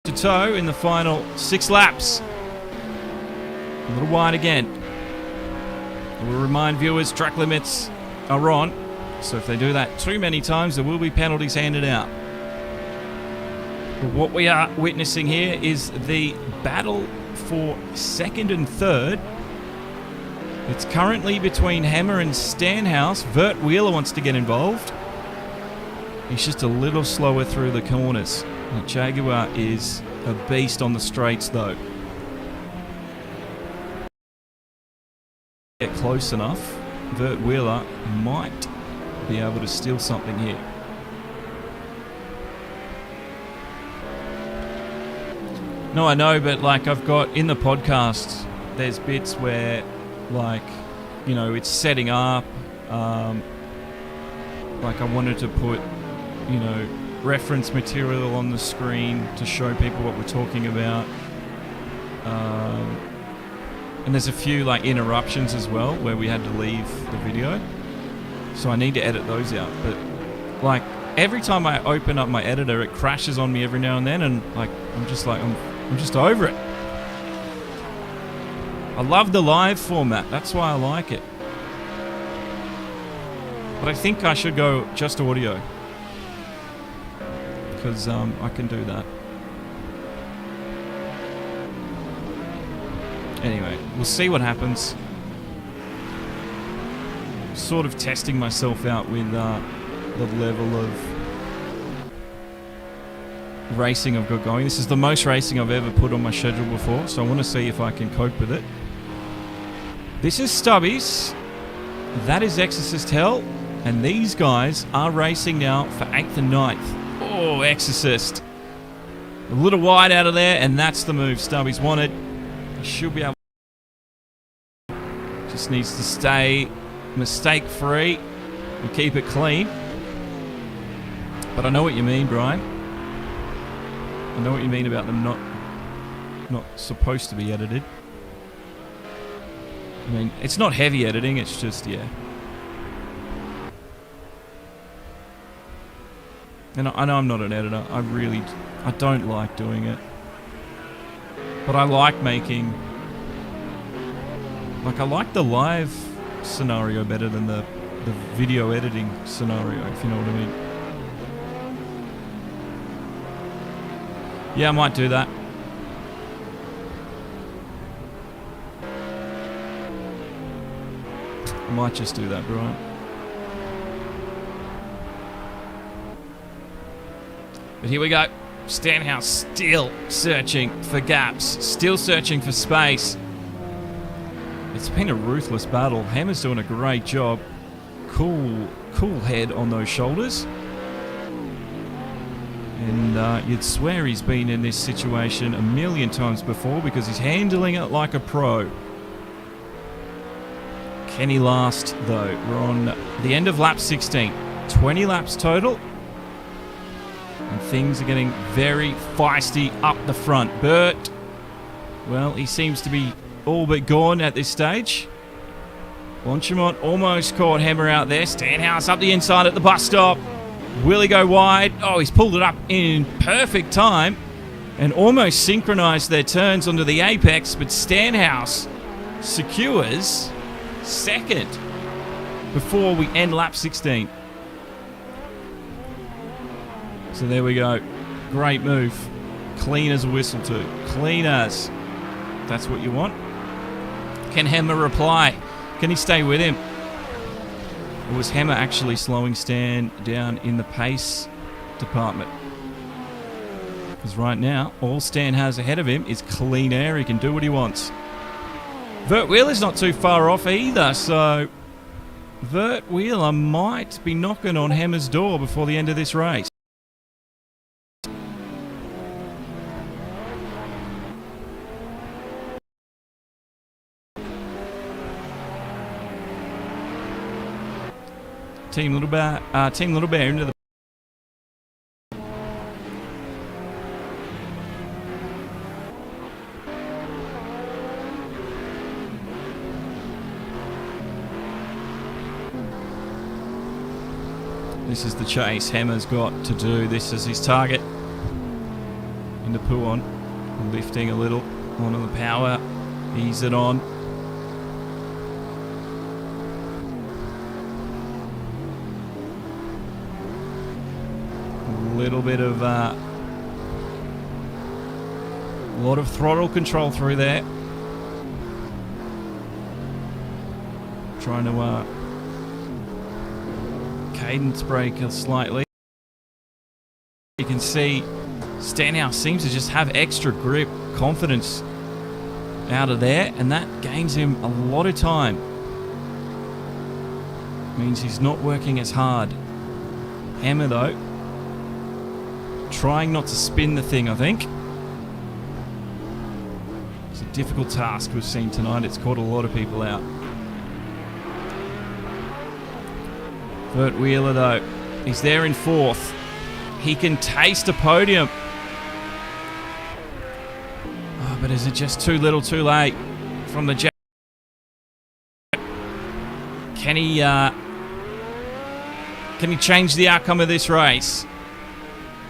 to toe in the final 6 laps. A little wide again. We'll remind viewers, track limits are on. So if they do that too many times, there will be penalties handed out. But what we are witnessing here is the battle for second and third. It's currently between Hammer and Stanhouse. Vert Wheeler wants to get involved. He's just a little slower through the corners. And Jaguar is a beast on the straights, though. Get close enough, Vert Wheeler might be able to steal something here. No, I know, but like I've got in the podcast, there's bits where, like, you know, it's setting up. Like I wanted to put, you know, reference material on the screen to show people what we're talking about. And there's a few like interruptions as well where we had to leave the video. So I need to edit those out. But like every time I open up my editor, it crashes on me every now and then, and like I'm just over it. I love the live format. That's why I like it. But I think I should go just audio. Because I can do that. Anyway, we'll see what happens. Sort of testing myself out with the level of racing I've got going. This is the most racing I've ever put on my schedule before, so I want to see if I can cope with it. This is Stubbies. That is Exorcist Hell. And these guys are racing now for 8th and 9th. Oh, Exorcist. A little wide out of there, and that's the move Stubbies wanted. He should be able. Just needs to stay mistake-free and keep it clean. But I know what you mean, Brian. I know what you mean about them not supposed to be edited. I mean, it's not heavy editing, it's just, yeah. And I know I'm not an editor. I don't like doing it. But I like making... Like, I like the live scenario better than the video editing scenario, if you know what I mean. Yeah, I might do that. I might just do that, Brian. But here we go. Stanhouse still searching for gaps, still searching for space. It's been a ruthless battle. Hammer's doing a great job. Cool head on those shoulders. And you'd swear he's been in this situation a million times before because he's handling it like a pro. Can he last, though? We're on the end of lap 16. 20 laps total. And things are getting very feisty up the front. Bert, well, he seems to be all but gone at this stage. Blanchamont almost caught Hammer out there. Stanhouse up the inside at the bus stop. Will he go wide? Oh, he's pulled it up in perfect time and almost synchronized their turns onto the apex, but Stanhouse secures second before we end lap 16. So there we go. Great move. Clean as a whistle too. Clean as. That's what you want. Can Hammer reply? Can he stay with him? Or was Hammer actually slowing Stan down in the pace department? Because right now, all Stan has ahead of him is clean air. He can do what he wants. Vert Wheeler's not too far off either, so Vert Wheeler might be knocking on Hammer's door before the end of this race. Team Little Bear into the This is the chase Hammer's got to do. This is his target. Into Puon. Lifting a little onto the power. Ease it on. A little bit of a lot of throttle control through there. Trying to cadence brake slightly. You can see Stenhouse seems to just have extra grip, confidence out of there, and that gains him a lot of time. Means he's not working as hard. Hammer though, trying not to spin the thing, I think. It's a difficult task we've seen tonight. It's caught a lot of people out. Bert Wheeler though, he's there in 4th. He can taste a podium. Oh, but is it just too little too late from the Jack? Can he change the outcome of this race?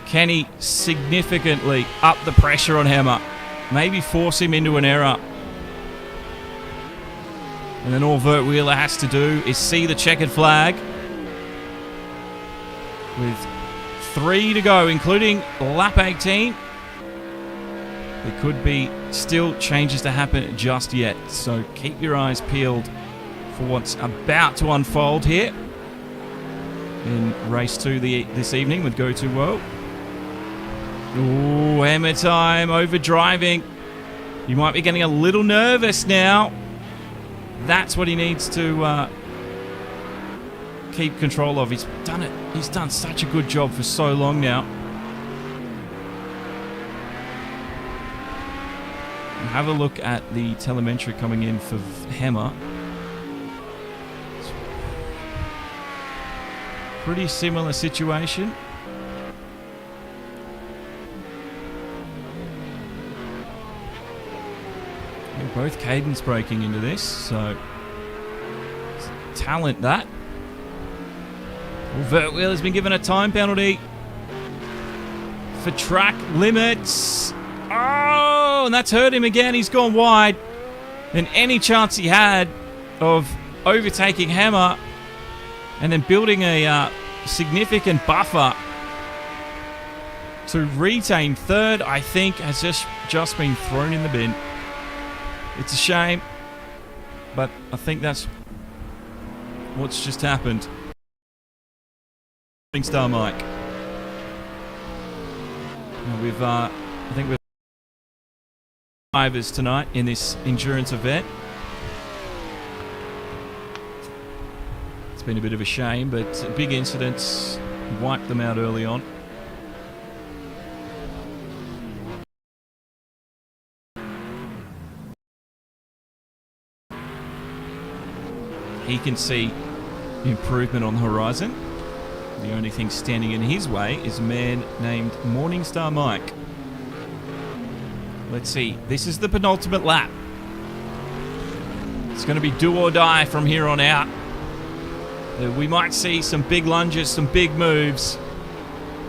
Can he significantly up the pressure on Hammer? Maybe force him into an error. And then all Bert Wheeler has to do is see the checkered flag. With 3 to go, including lap 18. There could be still changes to happen just yet. So keep your eyes peeled for what's about to unfold here in race 2 this evening with Go2Woah. Ooh, Hammer time, overdriving. You might be getting a little nervous now. That's what he needs to keep control of. He's done it. He's done such a good job for so long now. And have a look at the telemetry coming in for Hammer. Pretty similar situation. They're both cadence braking into this, so it's talent that. Bert Wheeler's been given a time penalty for track limits. Oh, and that's hurt him again. He's gone wide. And any chance he had of overtaking Hammer and then building a significant buffer to retain 3rd, I think, has just been thrown in the bin. It's a shame, but I think that's what's just happened. Star Mike. I think we've drivers tonight in this endurance event. It's been a bit of a shame, but big incidents wiped them out early on. He can see improvement on the horizon. The only thing standing in his way is a man named Morningstar Mike. Let's see. This is the penultimate lap. It's going to be do or die from here on out. We might see some big lunges, some big moves.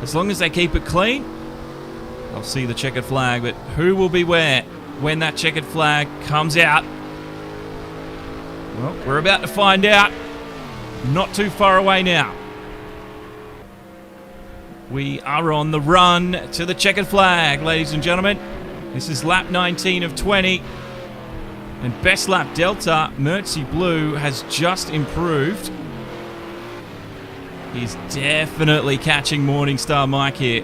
As long as they keep it clean, I'll see the checkered flag. But who will be where when that checkered flag comes out? Well, we're about to find out. Not too far away now. We are on the run to the checkered flag, ladies and gentlemen. This is lap 19 of 20. And best lap Delta, Mertzy Blue, has just improved. He's definitely catching Morningstar Mike here.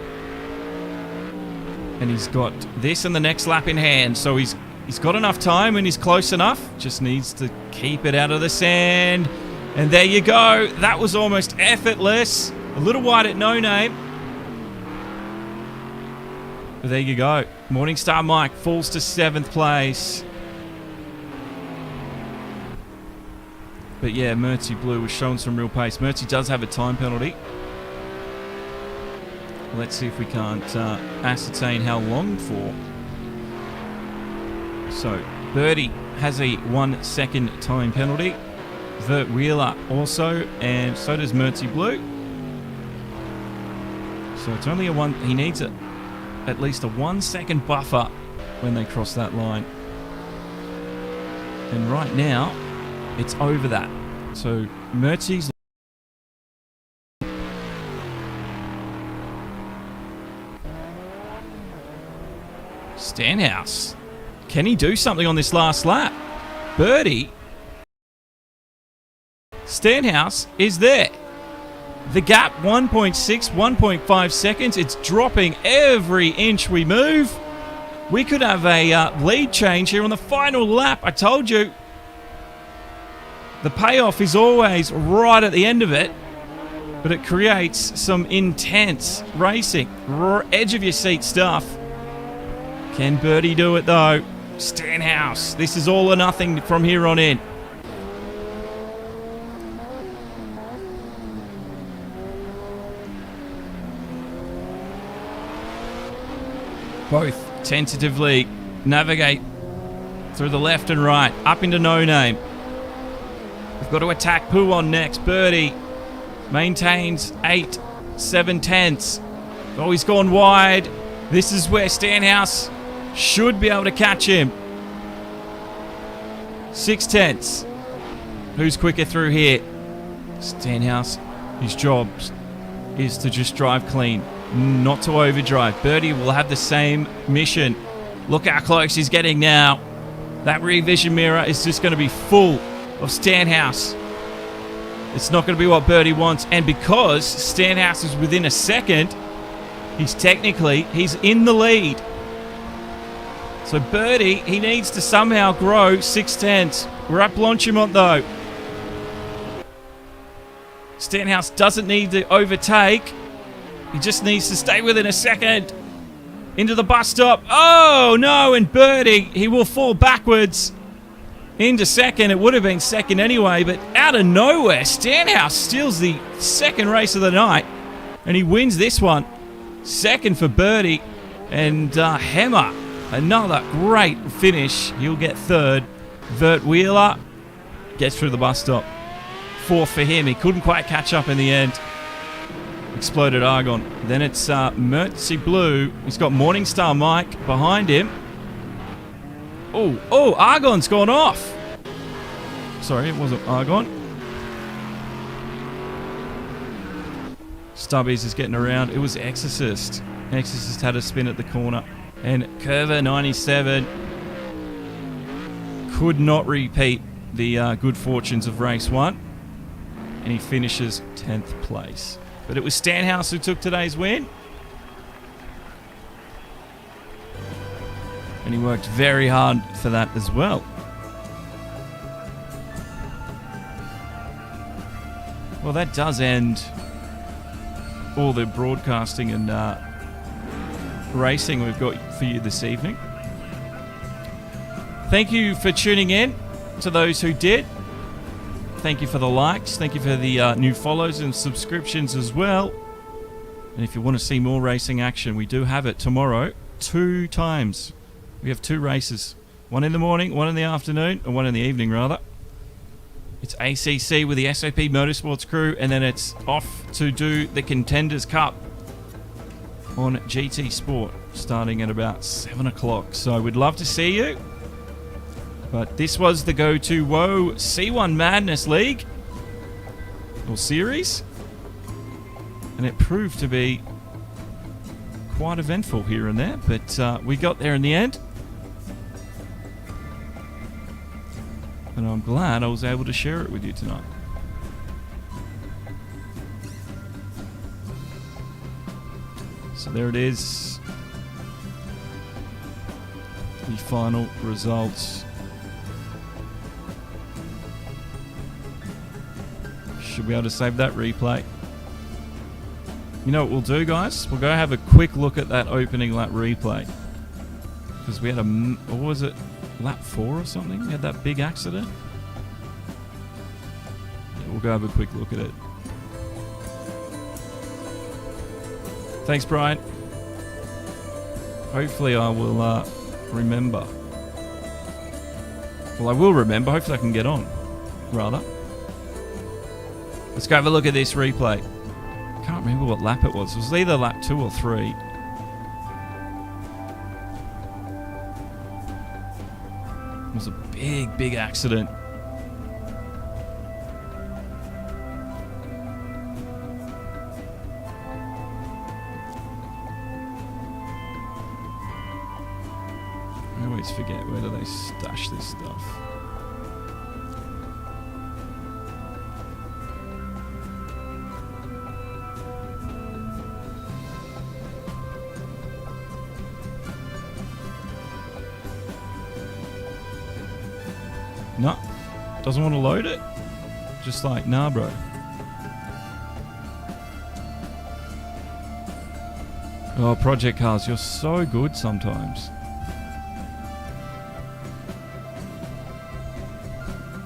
And he's got this and the next lap in hand. So he's got enough time and he's close enough. Just needs to keep it out of the sand. And there you go. That was almost effortless. A little wide at no name. But there you go. Morningstar Mike falls to 7th place. But yeah, Mertzy Blue was showing some real pace. Mertzy does have a time penalty. Let's see if we can't ascertain how long for. So, Birdie has a 1 second time penalty. Bert Wheeler also, and so does Mertzy Blue. So it's only a one. He needs at least a 1 second buffer when they cross that line. And right now, it's over that. So Mertzy's Stenhouse. Can he do something on this last lap? Birdie. Stenhouse is there. The gap 1.6, 1.5 seconds. It's dropping every inch we move. We could have a lead change here on the final lap. I told you. The payoff is always right at the end of it, but it creates some intense racing. Edge of your seat stuff. Can Birdie do it though? Stenhouse. This is all or nothing from here on in. Both tentatively navigate through the left and right, up into No Name. We've got to attack Puon next. Birdie maintains 8, 7 tenths. Oh, he's gone wide. This is where Stenhouse should be able to catch him. 6 tenths. Who's quicker through here? Stenhouse, his job is to just drive clean, not to overdrive. Birdie will have the same mission. Look how close he's getting now. That rear vision mirror is just going to be full of Stenhouse. It's not going to be what Birdie wants. And because Stenhouse is within a second, he's in the lead. So Birdie, he needs to somehow grow 6 tenths. We're at Blanchimont though. Stenhouse doesn't need to overtake. He just needs to stay within a second. Into the bus stop. Oh no, and Birdie, he will fall backwards into second. It would have been second anyway, but out of nowhere, Stenhouse steals the second race of the night, and he wins this one. Second for Birdie, and Hemmer, another great finish. He'll get third. Vert Wheeler gets through the bus stop. Fourth for him. He couldn't quite catch up in the end. Exploded Argon. Then it's Mertzy Blue. He's got Morningstar Mike behind him. Oh, Argon's gone off. Sorry, it wasn't Argon. Stubbies is getting around. It was Exorcist. Exorcist had a spin at the corner. And Curver 97 could not repeat the good fortunes of race 1. And he finishes 10th place. But it was Stenhouse who took today's win. And he worked very hard for that as well. Well, that does end all the broadcasting and racing we've got for you this evening. Thank you for tuning in to those who did. Thank you for the likes. Thank you for the new follows and subscriptions as well. And if you want to see more racing action, we do have it tomorrow 2 times. We have 2 races. One in the morning, one in the afternoon, or one in the evening rather. It's ACC with the SOP Motorsports crew, and then it's off to do the Contenders Cup on GT Sport starting at about 7 o'clock. So we'd love to see you. But this was the Go2Woah C1 Madness League, or series, and it proved to be quite eventful here and there, but we got there in the end, and I'm glad I was able to share it with you tonight. So there it is, the final results. Should be able to save that replay. You know what we'll do, guys? We'll go have a quick look at that opening lap replay. Because we had what was it? Lap 4 or something? We had that big accident. Yeah, we'll go have a quick look at it. Thanks, Brian. Hopefully I will remember. Well, I will remember. Hopefully I can get on, rather. Let's go have a look at this replay. Can't remember what lap it was. It was either lap 2 or 3. It was a big, big accident. I always forget where do they stash this stuff. No, doesn't want to load it. Just like, nah, bro. Oh, Project Cars, you're so good sometimes.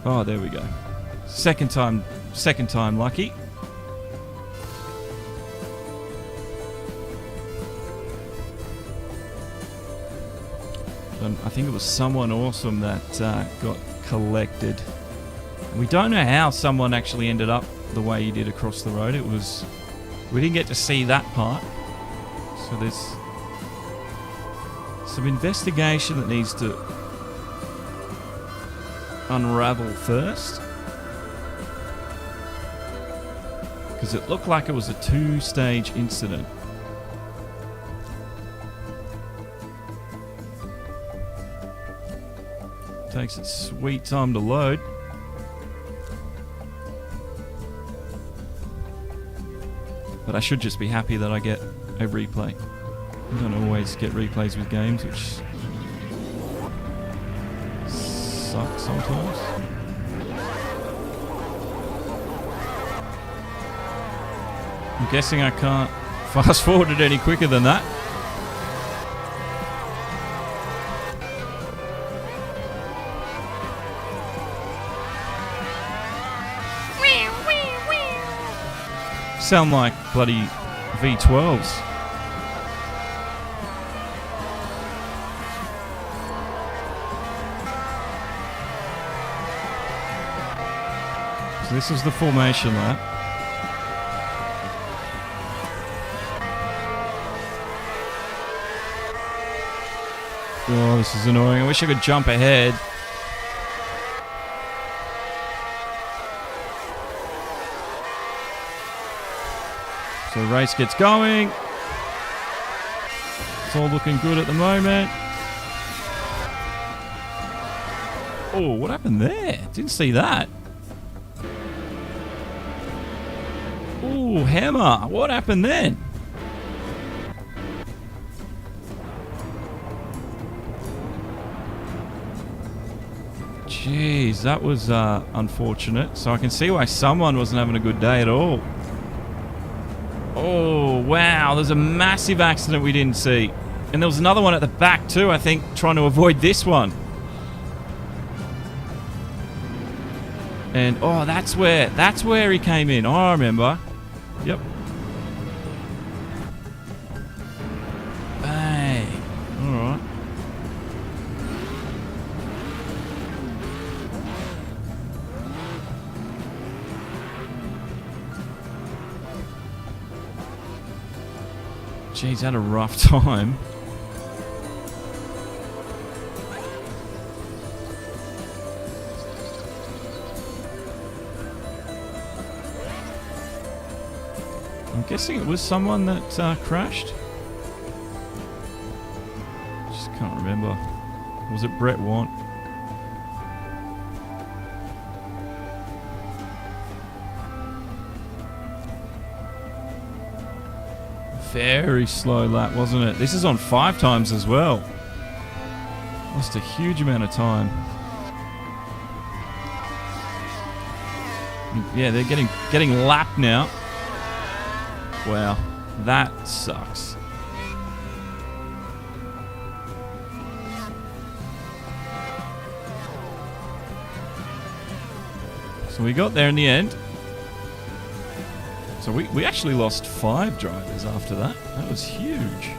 Oh, there we go. Second time lucky. I think it was someone awesome that got collected. We don't know how someone actually ended up the way he did across the road. We didn't get to see that part. So there's some investigation that needs to unravel first. Because it looked like it was a 2-stage incident. Takes its sweet time to load. But I should just be happy that I get a replay. I don't always get replays with games, which sucks sometimes. I'm guessing I can't fast forward it any quicker than that. Sound like bloody V12s. So this is the formation lap. Oh, this is annoying. I wish I could jump ahead. So the race gets going. It's all looking good at the moment. Oh, what happened there? Didn't see that. Oh, hammer. What happened then? Jeez, that was unfortunate. So I can see why someone wasn't having a good day at all. Oh, wow. There's a massive accident we didn't see. And there was another one at the back too, I think, trying to avoid this one. And, oh, that's where he came in. Oh, I remember. Yep. Bang. All right. Jeez, had a rough time. I'm guessing it was someone that crashed. Just can't remember. Was it Brett Want? Very slow lap, wasn't it? This is on 5 times as well. Lost a huge amount of time. Yeah, they're getting lapped now. Wow, that sucks. So we got there in the end. So we actually lost 5 drivers after that. That was huge.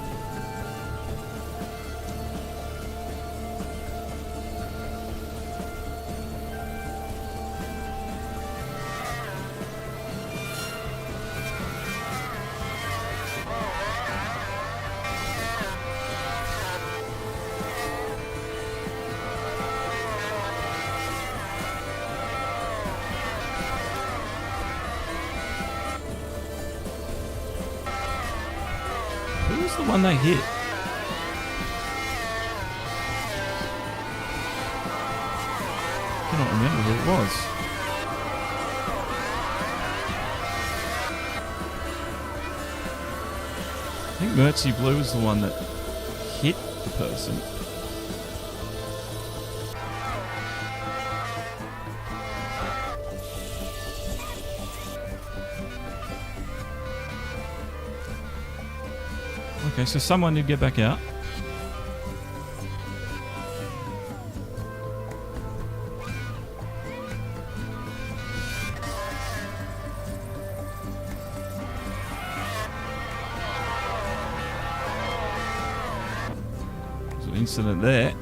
one they hit? I cannot remember who it was. I think Mercy Blue was the one that hit the person. Okay, so someone did get back out. There's an incident there.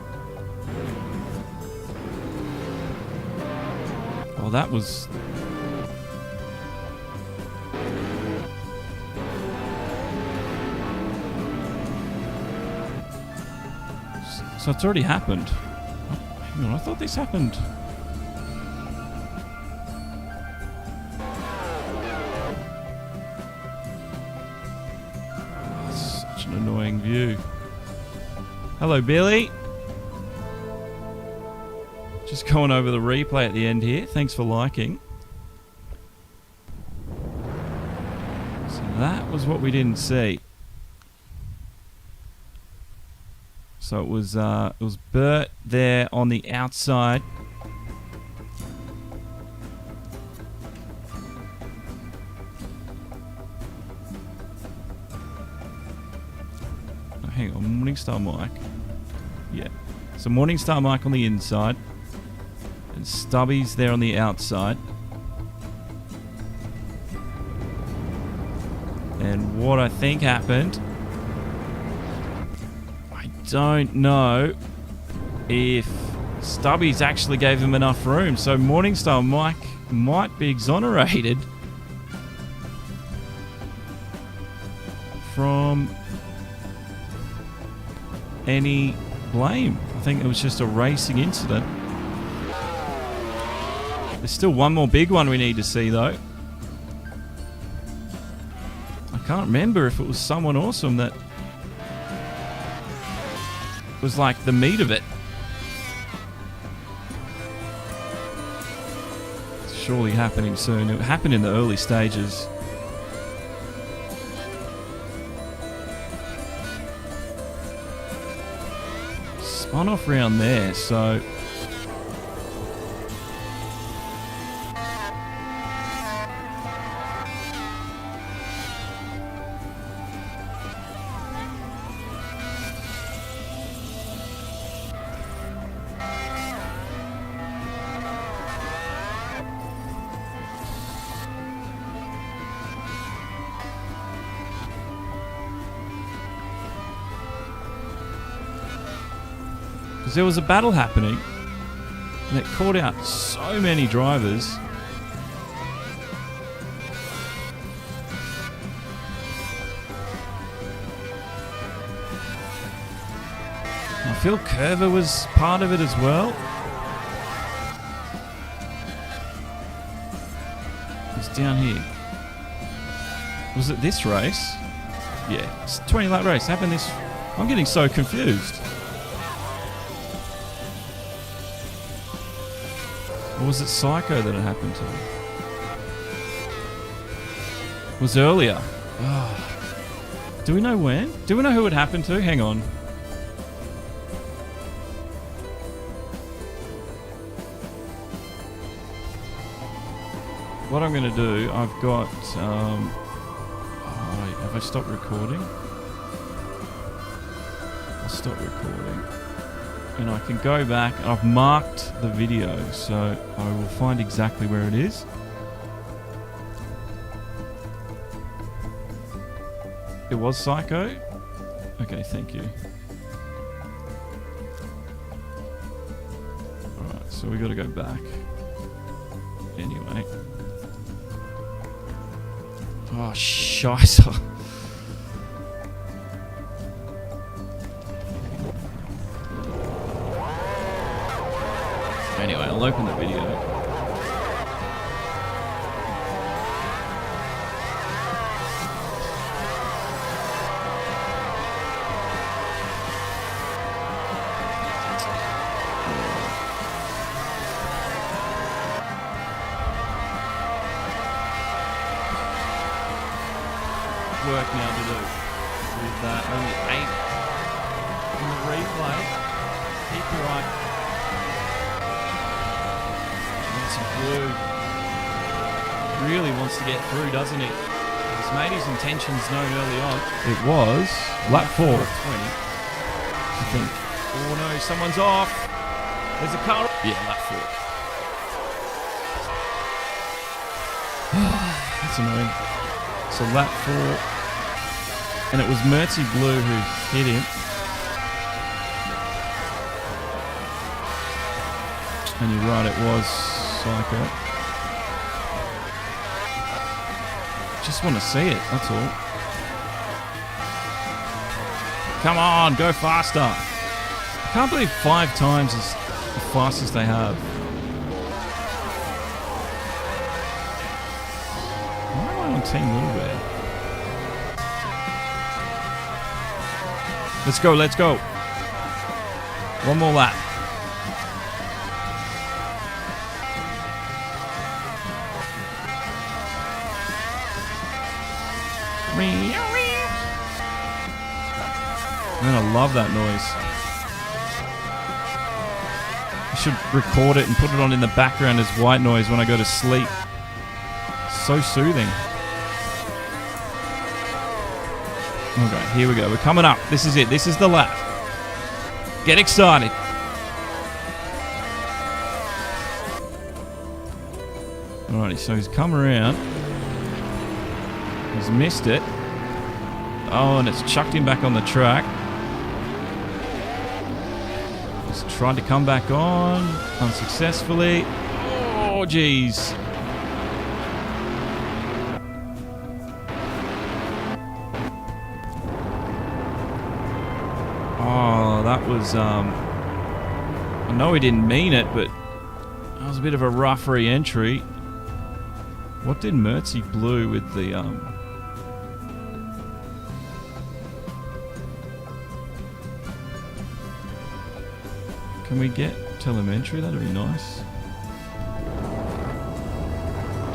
Oh, that was... So it's already happened. Oh, hang on, I thought this happened. Oh, such an annoying view. Hello, Billy. Just going over the replay at the end here. Thanks for liking. So that was what we didn't see. So it was Bert there on the outside. Oh, hang on, Morningstar Mike. Yeah. So Morningstar Mike on the inside. And Stubby's there on the outside. And what I think happened... don't know if Stubby's actually gave him enough room. So Morningstar Mike might be exonerated from any blame. I think it was just a racing incident. There's still one more big one we need to see though. I can't remember if it was someone awesome that was like the meat of it. It's surely happening soon. It happened in the early stages. Spun off round there, so... because there was a battle happening and it caught out so many drivers. I feel Curver was part of it as well. It's down here. Was it this race? Yeah, it's a 20 lap race. Happened this... I'm getting so confused. Or was it Psycho that it happened to? It was earlier. Oh. Do we know when? Do we know who it happened to? Hang on. What I'm going to do, I've got... oh, wait, have I stopped recording? I'll stop recording. And I can go back, and I've marked the video, so I will find exactly where it is. It was Psycho? Okay, thank you. Alright, so we got to go back. Anyway. Oh, scheisse. Anyway, I'll open the video. work now to do with only 8 in the replay. Keep your eye. Nancy Blue really wants to get through, doesn't he? He's made his intentions known early on. It was lap 4 of 20, I think. Oh no, someone's off. There's a car. Yeah, lap 4. That's annoying. So lap 4, and it was Mercy Blue who hit him. And you're right, it was Psycho. Just want to see it, that's all. Come on, go faster. I can't believe 5 times is the fastest they have. Why am I on Team Little Bear? Let's go, let's go. One more lap. Man, I love that noise. I should record it and put it on in the background as white noise when I go to sleep. So soothing. Okay, here we go. We're coming up. This is it. This is the lap. Get excited. Alrighty, so he's come around. He's missed it. Oh, and it's chucked him back on the track. He's tried to come back on unsuccessfully. Oh, jeez. Oh, that was, I know he didn't mean it, but that was a bit of a rough re-entry. What did Mercy Blue with the, Can we get telemetry? That'd be nice.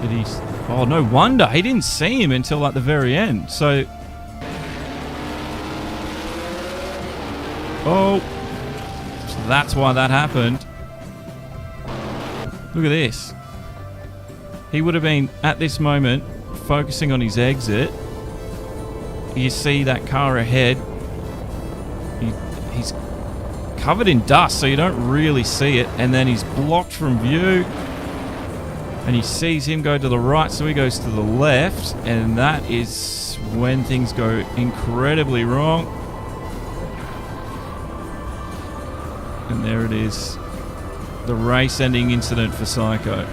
Did he... Oh, no wonder. He didn't see him until like the very end. So... Oh. So that's why that happened. Look at this. He would have been, at this moment, focusing on his exit. You see that car ahead. He's covered in dust, so you don't really see it, and then he's blocked from view, and he sees him go to the right, so he goes to the left, and that is when things go incredibly wrong. And there it is, the race-ending incident for Psycho.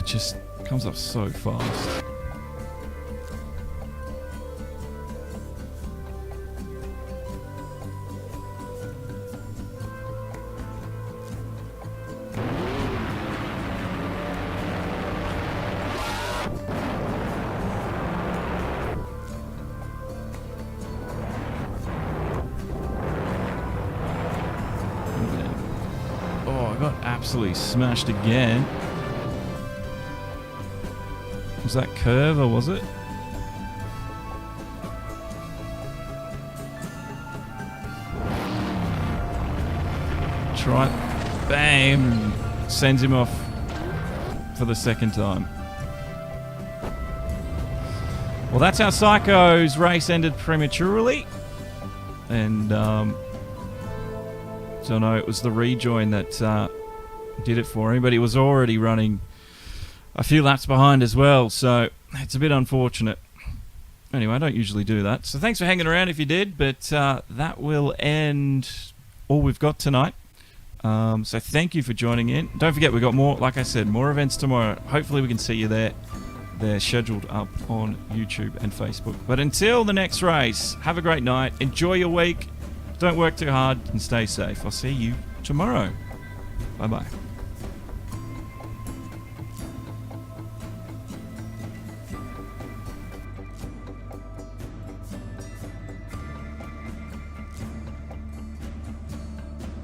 Just comes up so fast. Oh, I got absolutely smashed again. Was that curve or was it? Try. Bam! Sends him off for the second time. Well, that's how Psycho's race ended prematurely. And, so no, it was the rejoin that did it for him, but he was already running a few laps behind as well, so it's a bit unfortunate. Anyway, I don't usually do that, so thanks for hanging around if you did, but that will end all we've got tonight. So thank you for joining in. Don't forget, we've got more, like I said, more events tomorrow. Hopefully we can see you there. They're scheduled up on YouTube and Facebook. But until the next race, have a great night. Enjoy your week. Don't work too hard and stay safe. I'll see you tomorrow. Bye-bye.